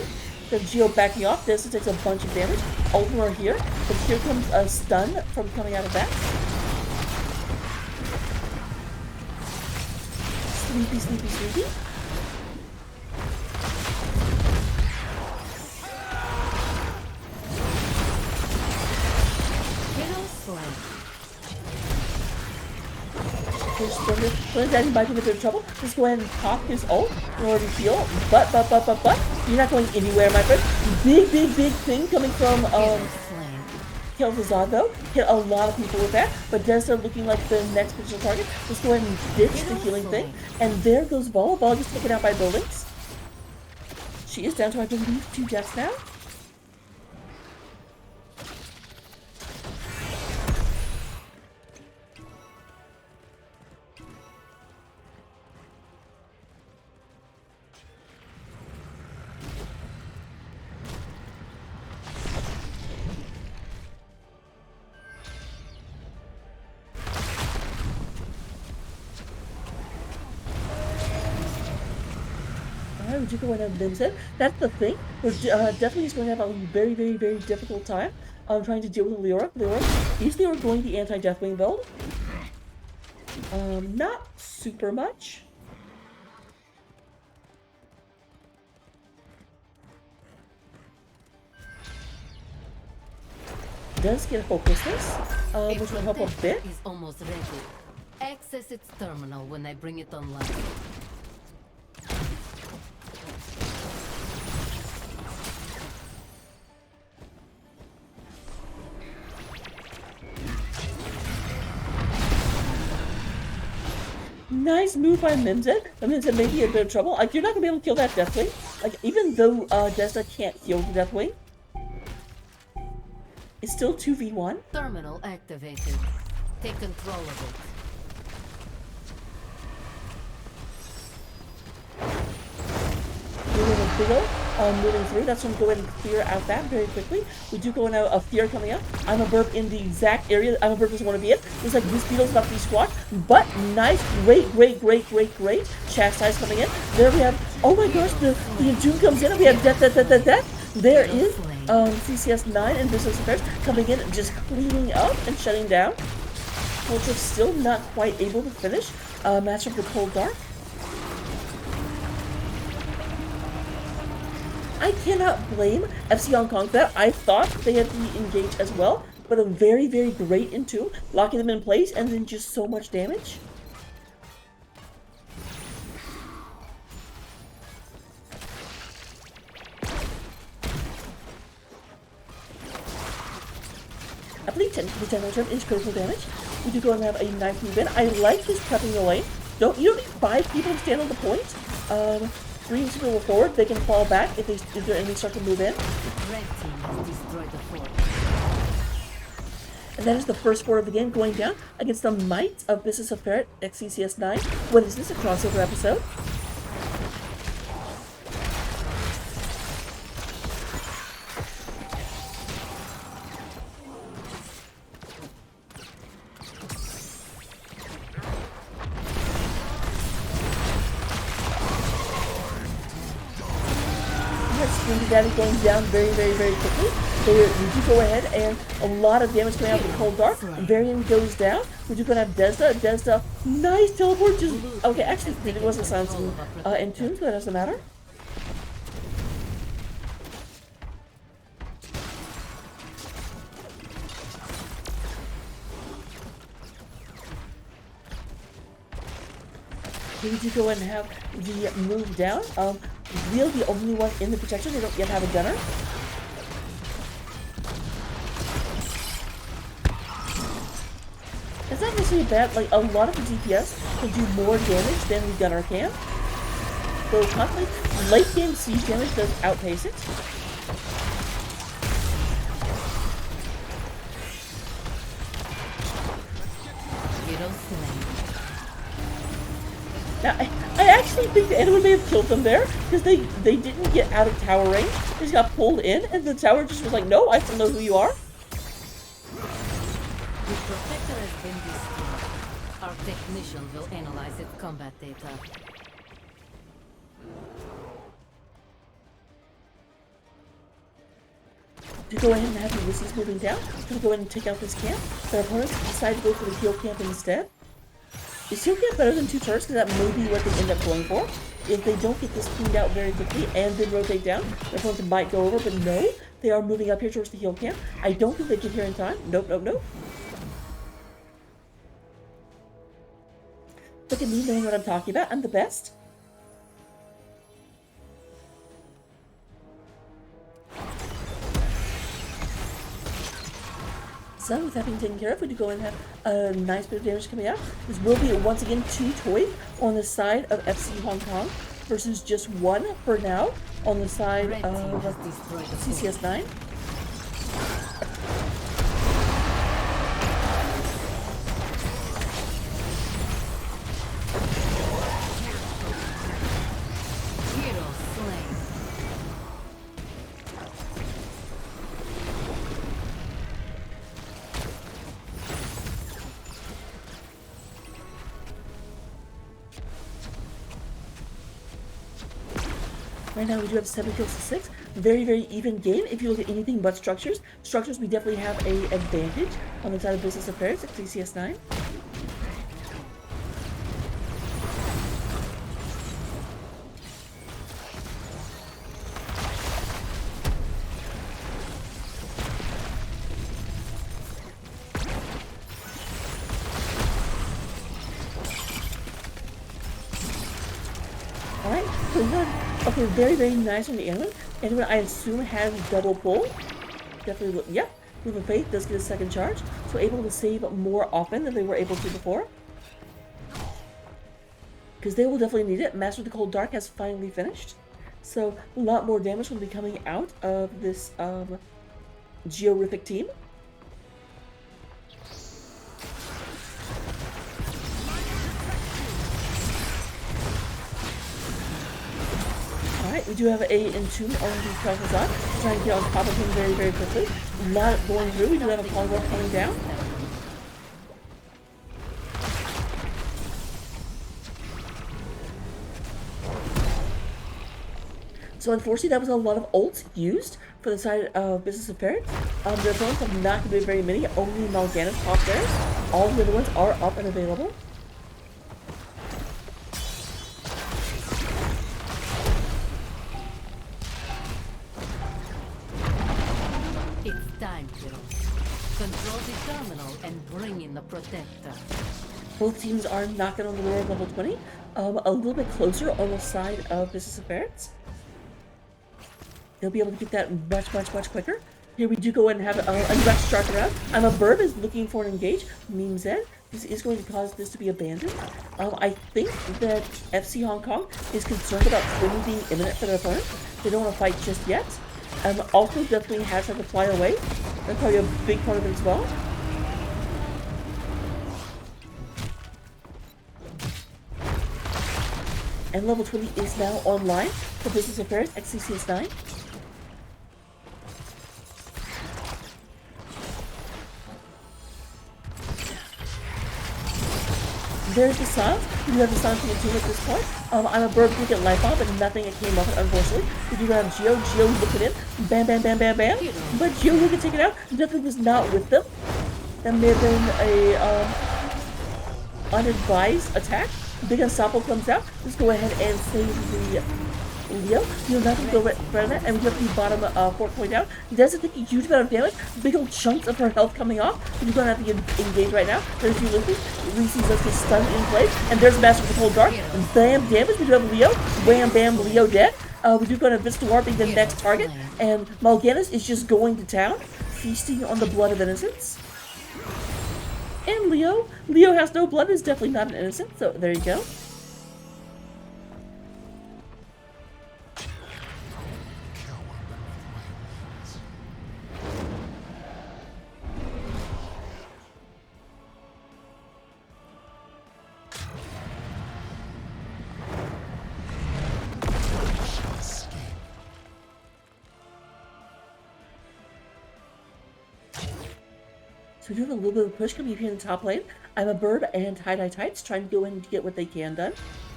The Geo backing off, this takes a bunch of damage. Ultimate here, but here comes a stun from coming out of that. Sleepy, sleepy, sleepy. When Daddy might be in a bit of trouble, just go ahead and pop his ult in order to heal. But, you're not going anywhere, my friend. Big thing coming from, Kel'Thuzad, though. Hit a lot of people with that, but does start looking like the next potential target. Just go ahead and ditch the healing thing. And there goes Vol. Vol gets taken out by buildings. She is down to, I believe, 2 deaths now. Would you go and have Vincent? That's the thing. We're definitely just going to have a very difficult time trying to deal with Leora. Is Leora going the anti-Deathwing build? Not super much. Does get Hopelessness, which will help a bit. Is almost ready. Access its terminal when I bring it online. Nice move by Mimzed. Mimzed may be in a bit of trouble. Like, you're not gonna be able to kill that Deathwing. Like, even though Desna can't heal the Deathwing, it's still 2v1. Terminal activated. Take control of it. Moving a bigger, moving through. That's when we go ahead and clear out that very quickly. We do go now a Fear coming up. I'm a burp in the exact area I'm a burp doesn't want to be in. Looks like this beetle's about to be squashed, but nice, great. Chastise coming in. There we have, oh my gosh, the Entomb comes in and we have death. There is CCS9 and Business Affairs coming in and just cleaning up and shutting down. Culture still not quite able to finish. Matchup with Cold Dark. I cannot blame FC Hong Kong for that. I thought they had to be engaged as well, but a very great Entomb, locking them in place and then just so much damage. I believe technically the term is critical damage. We do go and have a nice move in. I like this prepping the lane. You don't need 5 people to stand on the point. 3 people forward, they can fall back if their enemies start to move in. Red team has destroyed the fort. And that is the first fort of the game going down against the might of Business of Ferret x CCS9. What is this, a crossover episode? Daddy going down very quickly. We do go ahead and a lot of damage coming out of the Cold Dark. Varian goes down. We do go and have Desna. Nice teleport. Just okay. Actually, it wasn't silencing Entomb, so that doesn't matter. We do go and have the move down. We're the only one in the protection. They don't yet have a gunner. It's not necessarily bad. Like, a lot of the DPS can do more damage than the gunner can. So, constantly, late game siege damage does outpace it. Now, I actually think the enemy may have killed them there, because they didn't get out of tower range. They just got pulled in, and the tower just was like, no, I still know who you are. The protector has been destroyed. Our technicians will analyze its combat data. To go ahead and have Ulysses moving down, to go ahead and take out this camp. Their opponents decide to go for the heal camp instead. Is heal camp better than 2 turrets? Because that may be what they end up going for. If they don't get this cleaned out very quickly and then rotate down, their opponents might go over, but no, they are moving up here towards the heal camp. I don't think they get here in time. Nope, nope, nope. Look at me knowing what I'm talking about. I'm the best. So with that being taken care of, we do go and have a nice bit of damage coming out. This will be once again 2 toys on the side of FC Hong Kong versus just 1 for now on the side of CCS9. Right now we do have 7 kills to 6. Very, very even game. If you look at anything but structures, we definitely have a advantage on the side of Business Affairs at CCS9. Alright, so good. Okay, very, very nice on the Anyone. Anyone, I assume, has double pull. Definitely, yep. Move of Faith does get a second charge, so able to save more often than they were able to before. Because they will definitely need it. Master of the Cold Dark has finally finished. So, a lot more damage will be coming out of this Georific team. Alright, we do have a Entomb on the Kalkazan, trying to get on top of him very, very quickly. Not going through, we do have a Polywog coming down. So unfortunately, that was a lot of ults used for the side of Business Affairs. Their opponents have not been very many, only Mal'Ganis popped there. All the other ones are up and available. It's time, heroes. Control the terminal and bring in the protector. Both teams are knocking on the door of level 20. A little bit closer on the side of Business Affairs. They'll be able to get that much quicker. Here we do go ahead and have a rush shark around. I'm a Burb is looking for an engage. Meme Zen. This is going to cause this to be abandoned. I think that FC Hong Kong is concerned about Twin being imminent for their opponent. They don't want to fight just yet. Also definitely has had to fly away. That's probably a big part of it as well. And level 20 is now online for Business Affairs at CCS9. There's the silence. We do have the silence from the team at this point. I'm a Bird to get life off, but nothing came of it, unfortunately. We do have Geo. Geo looked at him. Bam, bam, bam, bam, bam. But Geo can take it out. Nothing was not with them. That may have been a unadvised attack. Big Ensemble comes out. Let's go ahead and save the Leo. You know, nothing to go right for that. And we have the bottom 4 point out. He doesn't take a huge amount of damage. Big old chunks of her health coming off. We're going to have to engage right now. There's a few Lucy. Lucy does get stunned in place. And there's Master of the Cold Dark. Bam, damage. We do have Leo. Wham, bam, Leo dead. We do go to Vistawar being the next target. And Mal'Ganis is just going to town, feasting on the blood of innocents. And Leo has no blood, is definitely not an innocent, so there you go. So we're doing a little bit of a push coming here in the top lane. I'm a bird and tie-dye tights trying to go in and get what they can done.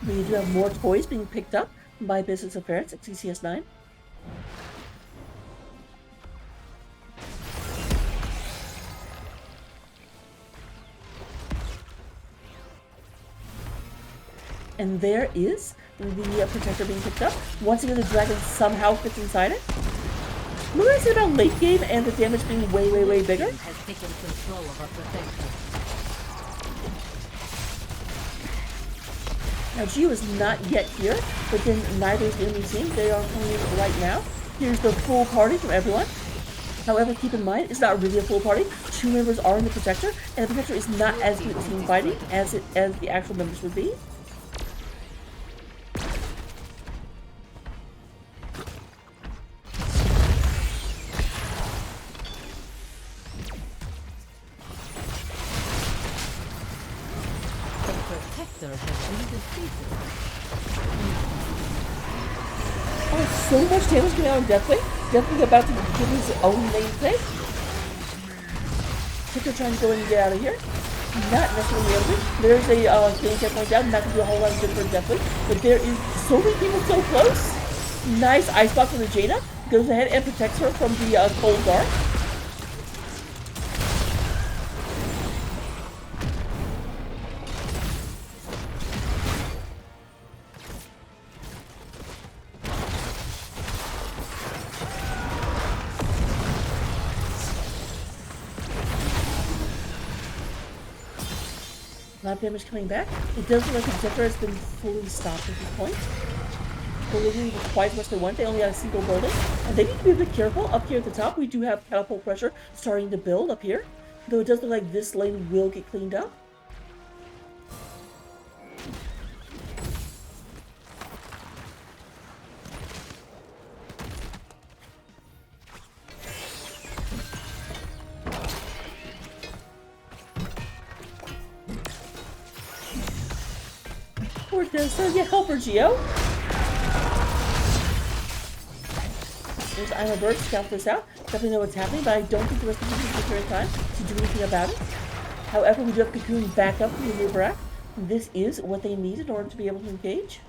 We do have more toys being picked up by Business of Ferrets at CCS9. And there is the protector being picked up. Once again, the dragon somehow fits inside it. What did I say about late game and the damage being way, way, way bigger? Has taken control of our protector. Now, Geo is not yet here, but then neither is the enemy team. They are coming in right now. Here's the full party from everyone. However, keep in mind, it's not really a full party. 2 members are in the protector, and the protector is not as good at team fighting as the actual members would be. Oh, so much damage coming out of Deathwing. Deathwing about to give his own namesake. Protector trying to go in and get out of here. Not necessarily able to. There's a game checkpoint down. Not going to do a whole lot of good for Deathwing. But there is so many people so close. Nice icebox from the Jaina. Goes ahead and protects her from the cold dark. A lot of damage coming back. It does look like the protector has been fully stopped at this point. They're living with quite as much they want. They only have a single building. And they need to be a bit careful. Up here at the top, we do have catapult pressure starting to build up here. Though it does look like this lane will get cleaned up. So yeah, help her, Geo. There's I'm a bird, scout this out. Definitely know what's happening, but I don't think the rest of the team is time to do anything about it. However, we do have Cocoon back up from the new Barak. This is what they need in order to be able to engage.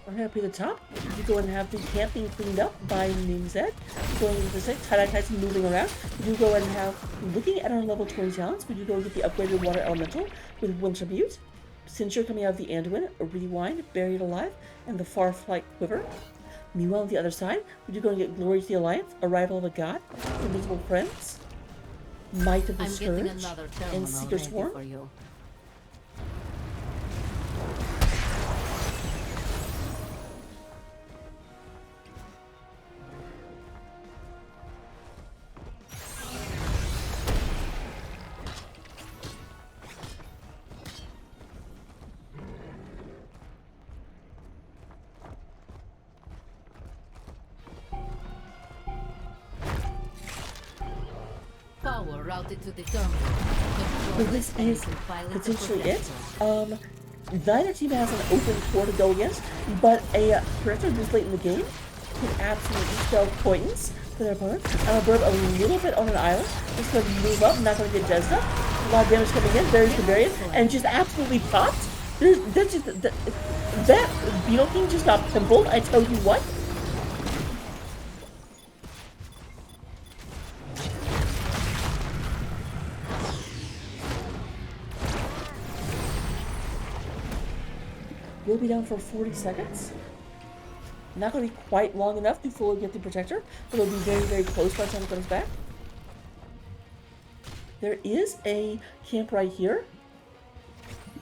We're happy at the top. You go and have the camp being cleaned up by Nimzed. Going into the six, tie-dye moving around. We do go and have, looking at our level 20 talents, we do go and get the upgraded water elemental with Winter Butte, Censure coming out of the Anduin, Rewind, Buried Alive, and the Farflight Quiver. Meanwhile, on the other side, we do go and get Glory to the Alliance, Arrival of a God, Invisible Friends, Might of the Scourge, and Seeker Swarm. Routed to determine. But this is potentially it. Neither team has an open floor to go against, but a protector this late in the game can absolutely spell points for their opponents. I'm a bird a little bit on an island. Just going to move up, not going to get Desna. A lot of damage coming in. There's the barrier, and just absolutely popped. That Beetle King just got pimpled. I tell you what. We'll be down for 40 seconds. Not going to be quite long enough to fully get the protector, but it'll be very, very close by the time it comes back. There is a camp right here.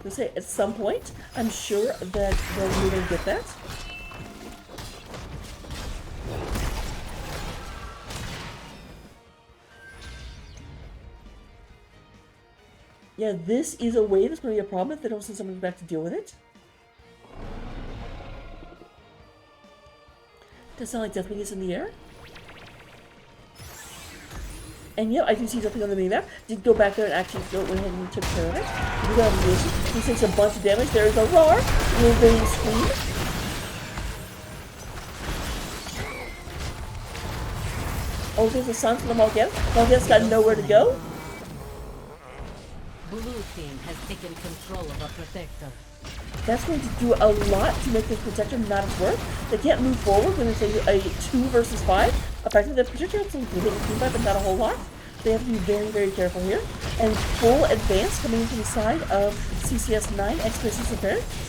Let's say at some point, I'm sure that they'll move and get that. Yeah, this is a wave that's going to be a problem if they don't send someone back to deal with it. Does sound like Deathwing is in the air. And yeah, I do see something on the minimap. Did go back there and actually go ahead and took care of it. We got a he takes a bunch of damage. There is a roar. Wolverine scream. Oh, there's a sun for the Mal'Ganis. Mal'Ganis got nowhere to go. Blue team has taken control of a protector. That's going to do a lot to make this protector not its worth. They can't move forward when it's a 2 versus 5. Effectively, the protector has some good team fight, but not a whole lot. They have to be very, very careful here. And full advance coming in from the side of CCS9, Expeditions of Ferrets.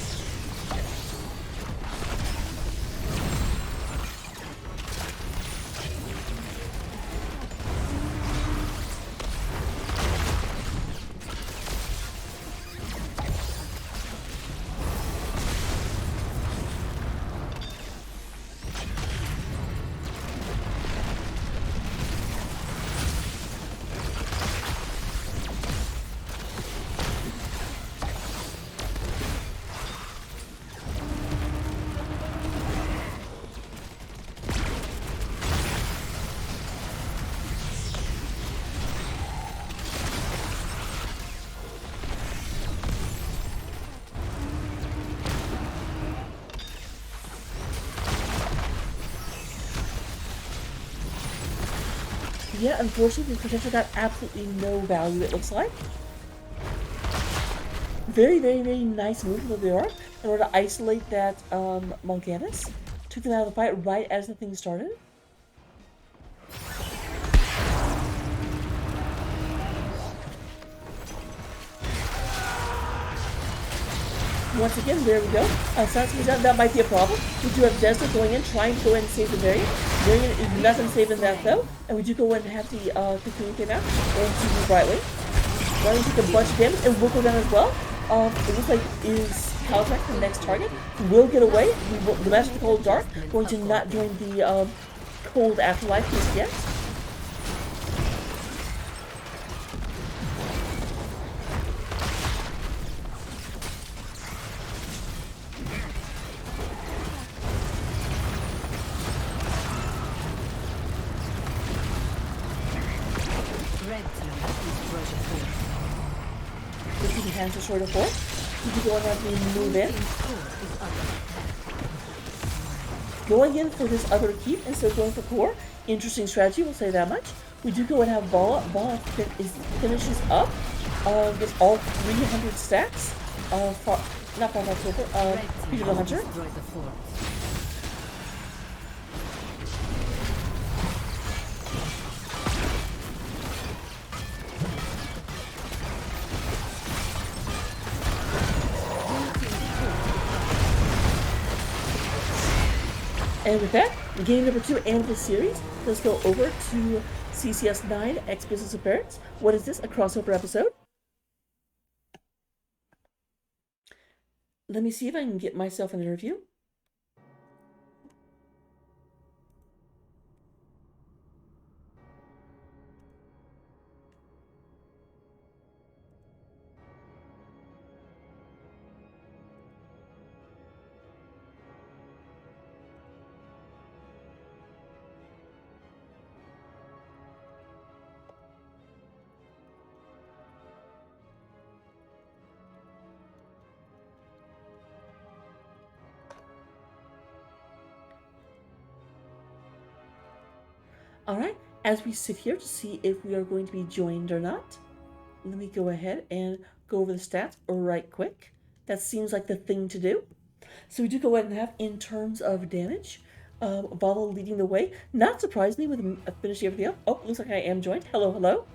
Yeah, unfortunately, the protector got absolutely no value, it looks like. Very, very, very nice move from the Arc in order to isolate that Mal'Ganis. Took them out of the fight right as the thing started. Once again, there we go. That might be a problem. We do have Desna going in, trying to go in and save the Variant. Variant is nothing saving that though. And we do go in and have the Cocoon came out and to the Brightwing. Brightwing took a bunch of damage and will go down as well. It looks like is Caltrack the next target. Will get away. The Master of the Cold Dark going to not join the Cold Afterlife just yet. Hands are sort of full. You can go and have me move in. Going in for this other keep instead of going for core. Interesting strategy, we'll say that much. We do go and have Bala. Bala finishes up. Gets all 300 stacks. Not Far Silver. Peter the Hunter. And with that, game number 2 and the series, let's go over to CCS9, Ex-Business of Ferrets. What is this? A crossover episode? Let me see if I can get myself an interview. Alright, as we sit here to see if we are going to be joined or not, let me go ahead and go over the stats right quick. That seems like the thing to do. So we do go ahead and have, in terms of damage, Vala leading the way. Not surprisingly with finishing everything up. Oh, looks like I am joined. Hello, hello.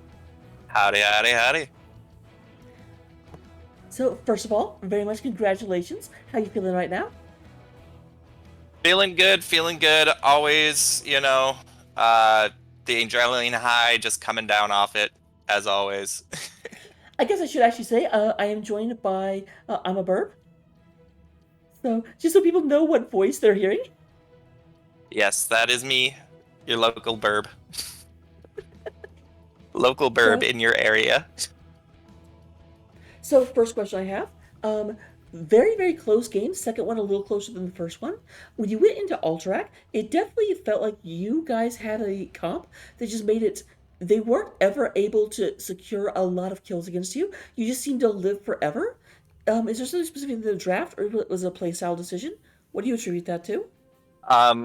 Howdy, howdy, howdy. So, first of all, very much congratulations. How you feeling right now? Feeling good, always, you know, the adrenaline high just coming down off it, as always. I guess I should actually say I am joined by I'm a Burb. So, just so people know what voice they're hearing. Yes, that is me, your local burb. Local burb in your area. So, first question I have. Very, very close game. Second one a little closer than the first one. When you went into Alterac, it definitely felt like you guys had a comp that just made it. They weren't ever able to secure a lot of kills against you. You just seemed to live forever. Is there something specific in the draft, or was it a playstyle decision? What do you attribute that to?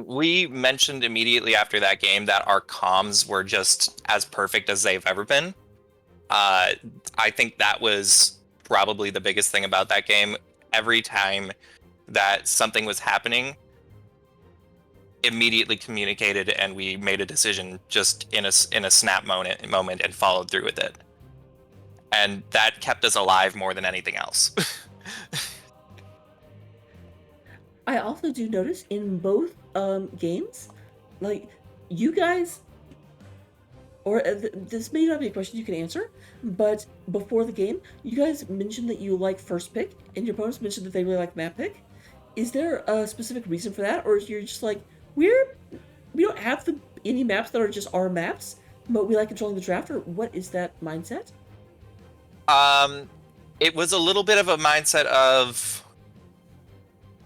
We mentioned immediately after that game that our comms were just as perfect as they've ever been. I think that was probably the biggest thing about that game. Every time that something was happening, immediately communicated, and we made a decision just in a snap moment and followed through with it. And that kept us alive more than anything else. I also do notice in both games, like you guys, or this may not be a question you can answer, but before the game, you guys mentioned that you like first pick, and your opponents mentioned that they really like map pick. Is there a specific reason for that, or is you're just like we don't have any maps that are just our maps, but we like controlling the draft, or what is that mindset? It was a little bit of a mindset of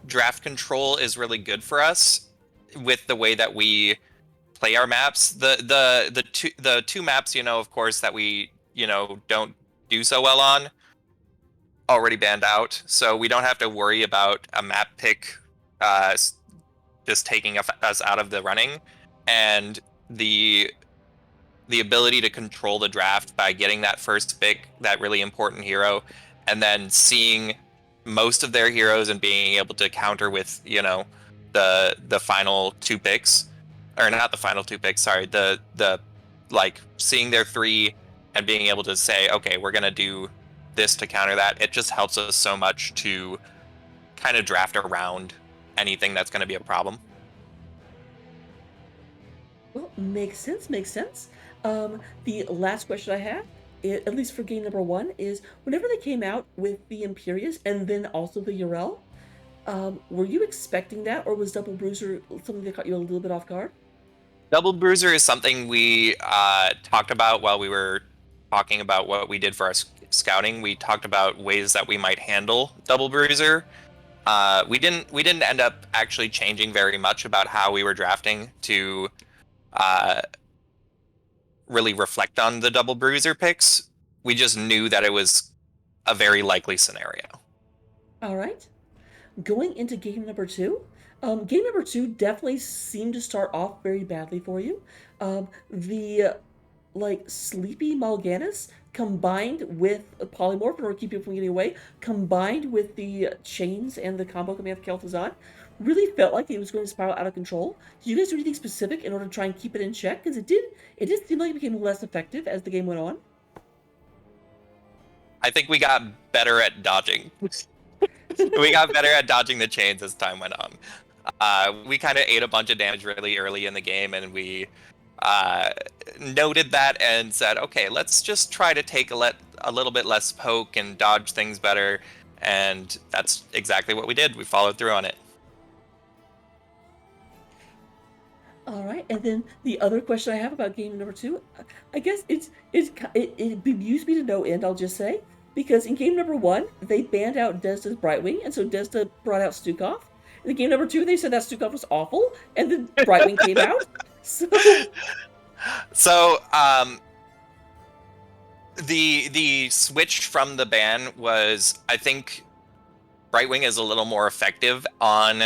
draft control is really good for us with the way that we play our maps. The two maps, of course, that we don't do so well on already banned out, so we don't have to worry about a map pick just taking us out of the running, and the ability to control the draft by getting that first pick, that really important hero, and then seeing most of their heroes and being able to counter with the final two picks, or not the final two picks, sorry, the like seeing their three and being able to say, okay, we're gonna do this to counter that. It just helps us so much to kind of draft around anything that's going to be a problem. Well, makes sense, makes sense. The last question I have, at least for game number one, is whenever they came out with the Imperius and then also the Urel, were you expecting that, or was Double Bruiser something that caught you a little bit off guard? Double Bruiser is something we talked about while we were talking about what we did for our scouting. We talked about ways that we might handle Double Bruiser. We didn't end up actually changing very much about how we were drafting to really reflect on the Double Bruiser picks. We just knew that it was a very likely scenario. All right. Going into game number two, game number two definitely seemed to start off very badly for you. The Sleepy Mal'Ganis combined with a polymorph in order to keep people from getting away, combined with the chains and the combo coming out of Kel'Thuzad, really felt like it was going to spiral out of control. Did you guys do anything specific in order to try and keep it in check? Because it did seem like it became less effective as the game went on. I think we got better at dodging. We got better at dodging the chains as time went on. We kind of ate a bunch of damage really early in the game, and we noted that and said, okay, let's just try to take a little bit less poke and dodge things better. And that's exactly what we did. We followed through on it. All right, and then the other question I have about game number two, I guess it bemused me to no end. I'll just say, because in game number one they banned out Desda's Brightwing, and so Desda brought out Stukov. In game number two they said that Stukov was awful, and then Brightwing came out. So the switch from the ban was, I think, Brightwing is a little more effective on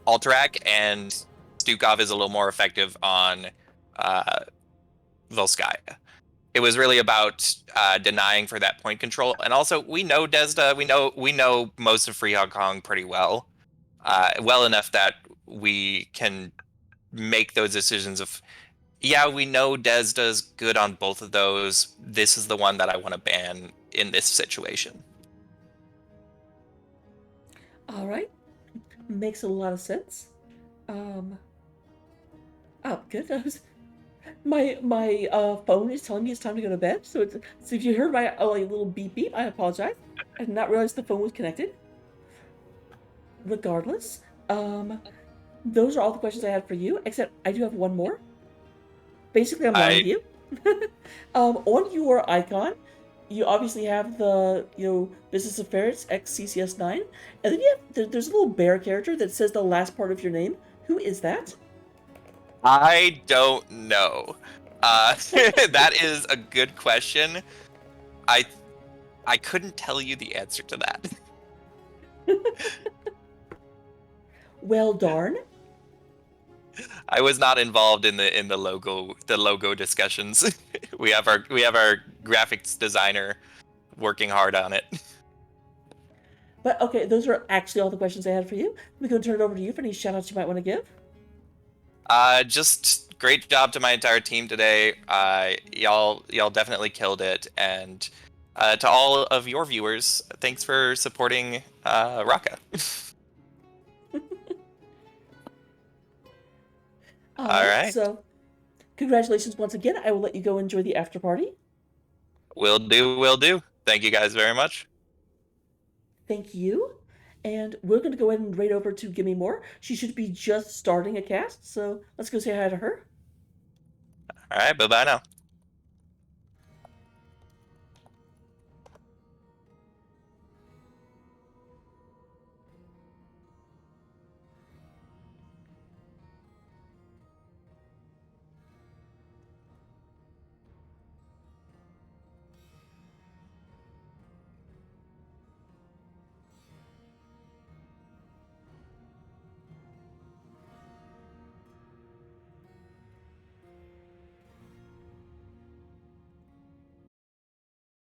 Alterac, and Stukov is a little more effective on Volskaya. It was really about denying for that point control, and also we know Desda, we know most of Free Hong Kong pretty well, well enough that we can make those decisions of, yeah, we know Desda's good on both of those. This is the one that I want to ban in this situation. All right. Makes a lot of sense. Oh, good. My phone is telling me it's time to go to bed. So if you heard my little beep beep, I apologize. I did not realize the phone was connected. Regardless, those are all the questions I had for you. Except I do have one more. Basically, I'm lying to you. On your icon, you obviously have the Business of Ferrets X CCS9, and then there's a little bear character that says the last part of your name. Who is that? I don't know. That is a good question. I I couldn't tell you the answer to that. Well, darn. I was not involved in the logo discussions. we have our graphics designer working hard on it. But okay, those are actually all the questions I had for you. I'm going to turn it over to you for any shout outs you might want to give. Just great job to my entire team today. Y'all definitely killed it, and to all of your viewers, thanks for supporting Raka. All All right, right, so congratulations once again. I will let you go enjoy the after party. will do. Thank you guys very much. Thank you. And we're going to go ahead and raid over to Gimme More. She should be just starting a cast, so let's go say hi to her. All right, bye bye now.